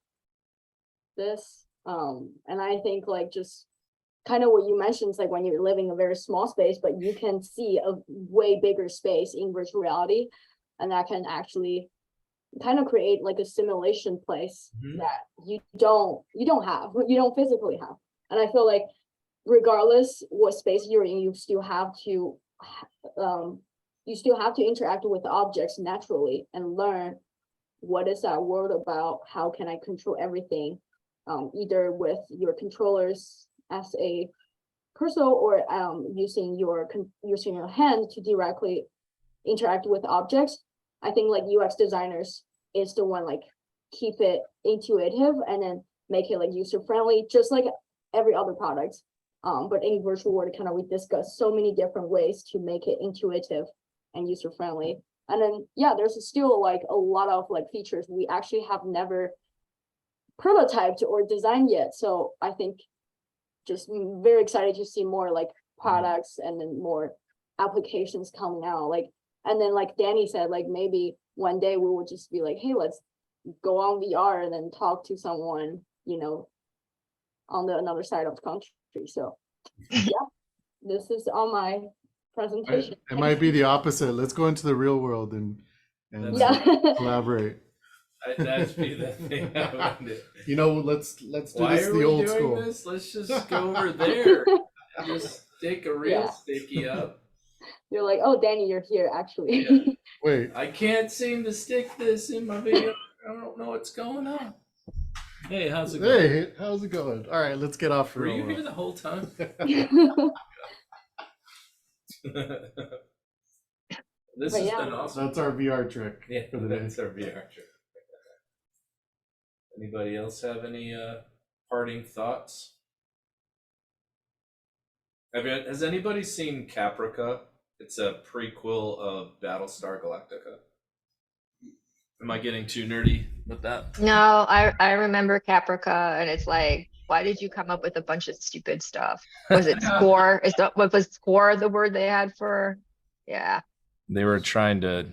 this. And I think like just kind of what you mentioned is like when you're living a very small space, but you can see a way bigger space in virtual reality, and that can actually kind of create like a simulation place Mhm. that you don't physically have. And I feel like regardless what space you're in, you still have to interact with objects naturally and learn what is that world about, how can I control everything, either with your controllers as a cursor or using your hand to directly interact with objects. I think like UX designers is the one like keep it intuitive and then make it like user friendly, just like every other product. But in virtual world, kind of we discuss so many different ways to make it intuitive and user friendly. And then yeah, there's still like a lot of like features we actually have never prototyped or designed yet. So I think just very excited to see more like products and then more applications coming out. Like, and then like Danny said, like maybe one day we will just be like, hey, let's go on VR and then talk to someone, you know, on the another side of the country. So yeah, this is on my presentation. It might be the opposite. Let's go into the real world and Yeah. collaborate. That'd be the thing I would do. You know, let's do Why this are the we old doing school. this? Let's just go over there. Just stick a real Yeah. sticky up. You're like, oh, Danny, you're here actually. Yeah. Wait, I can't seem to stick this in my video. I don't know what's going on. Hey, how's it going? hey, how's it going? All right, let's get off the Were real you here world. the whole time? This But has yeah. been awesome. That's our VR trick Yeah, for the day. that's our VR trick. Anybody else have any parting thoughts? Has anybody seen Caprica? It's a prequel of Battlestar Galactica. Am I getting too nerdy with that? No, I remember Caprica, and it's like, why did you come up with a bunch of stupid stuff? Was it score? What was score the word they had for? Yeah. They were trying to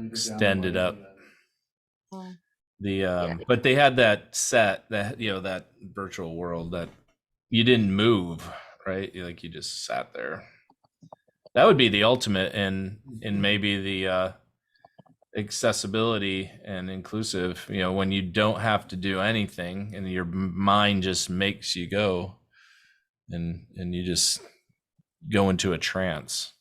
extend it up. But they had that set, that, you know, that virtual world that you didn't move, right? You just sat there. That would be the ultimate in maybe the accessibility and inclusive, you know, when you don't have to do anything and your mind just makes you go and you just go into a trance.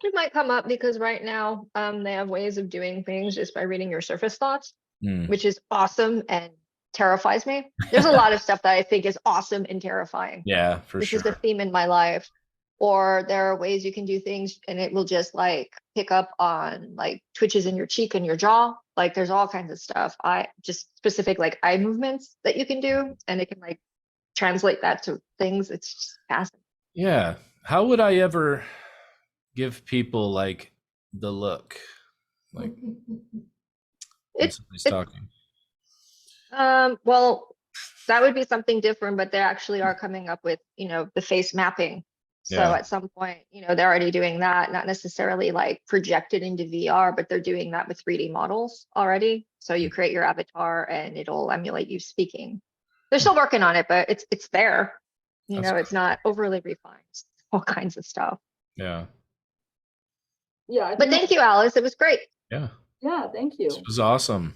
It might come up because right now they have ways of doing things just by reading your surface thoughts, which is awesome and terrifies me. There's a lot of stuff that I think is awesome and terrifying. Yeah, for This sure. is the theme in my life. Or there are ways you can do things and it will just like pick up on like twitches in your cheek and your jaw. Like there's all kinds of stuff. I just specific like eye movements that you can do and it can like translate that to things. It's just fascinating. Yeah. How would I ever give people like the look? Like when somebody's talking. Well, that would be something different, but they actually are coming up with, you know, the face mapping. So Yeah. at some point, you know, they're already doing that, not necessarily like projected into VR, but they're doing that with 3D models already. So you create your avatar and it'll emulate you speaking. They're still working on it, but it's there. You That's know, it's not overly refined, all kinds of stuff. Yeah. Yeah. I But think- thank you, Alice. It was great. Yeah. Yeah, thank you. This was awesome.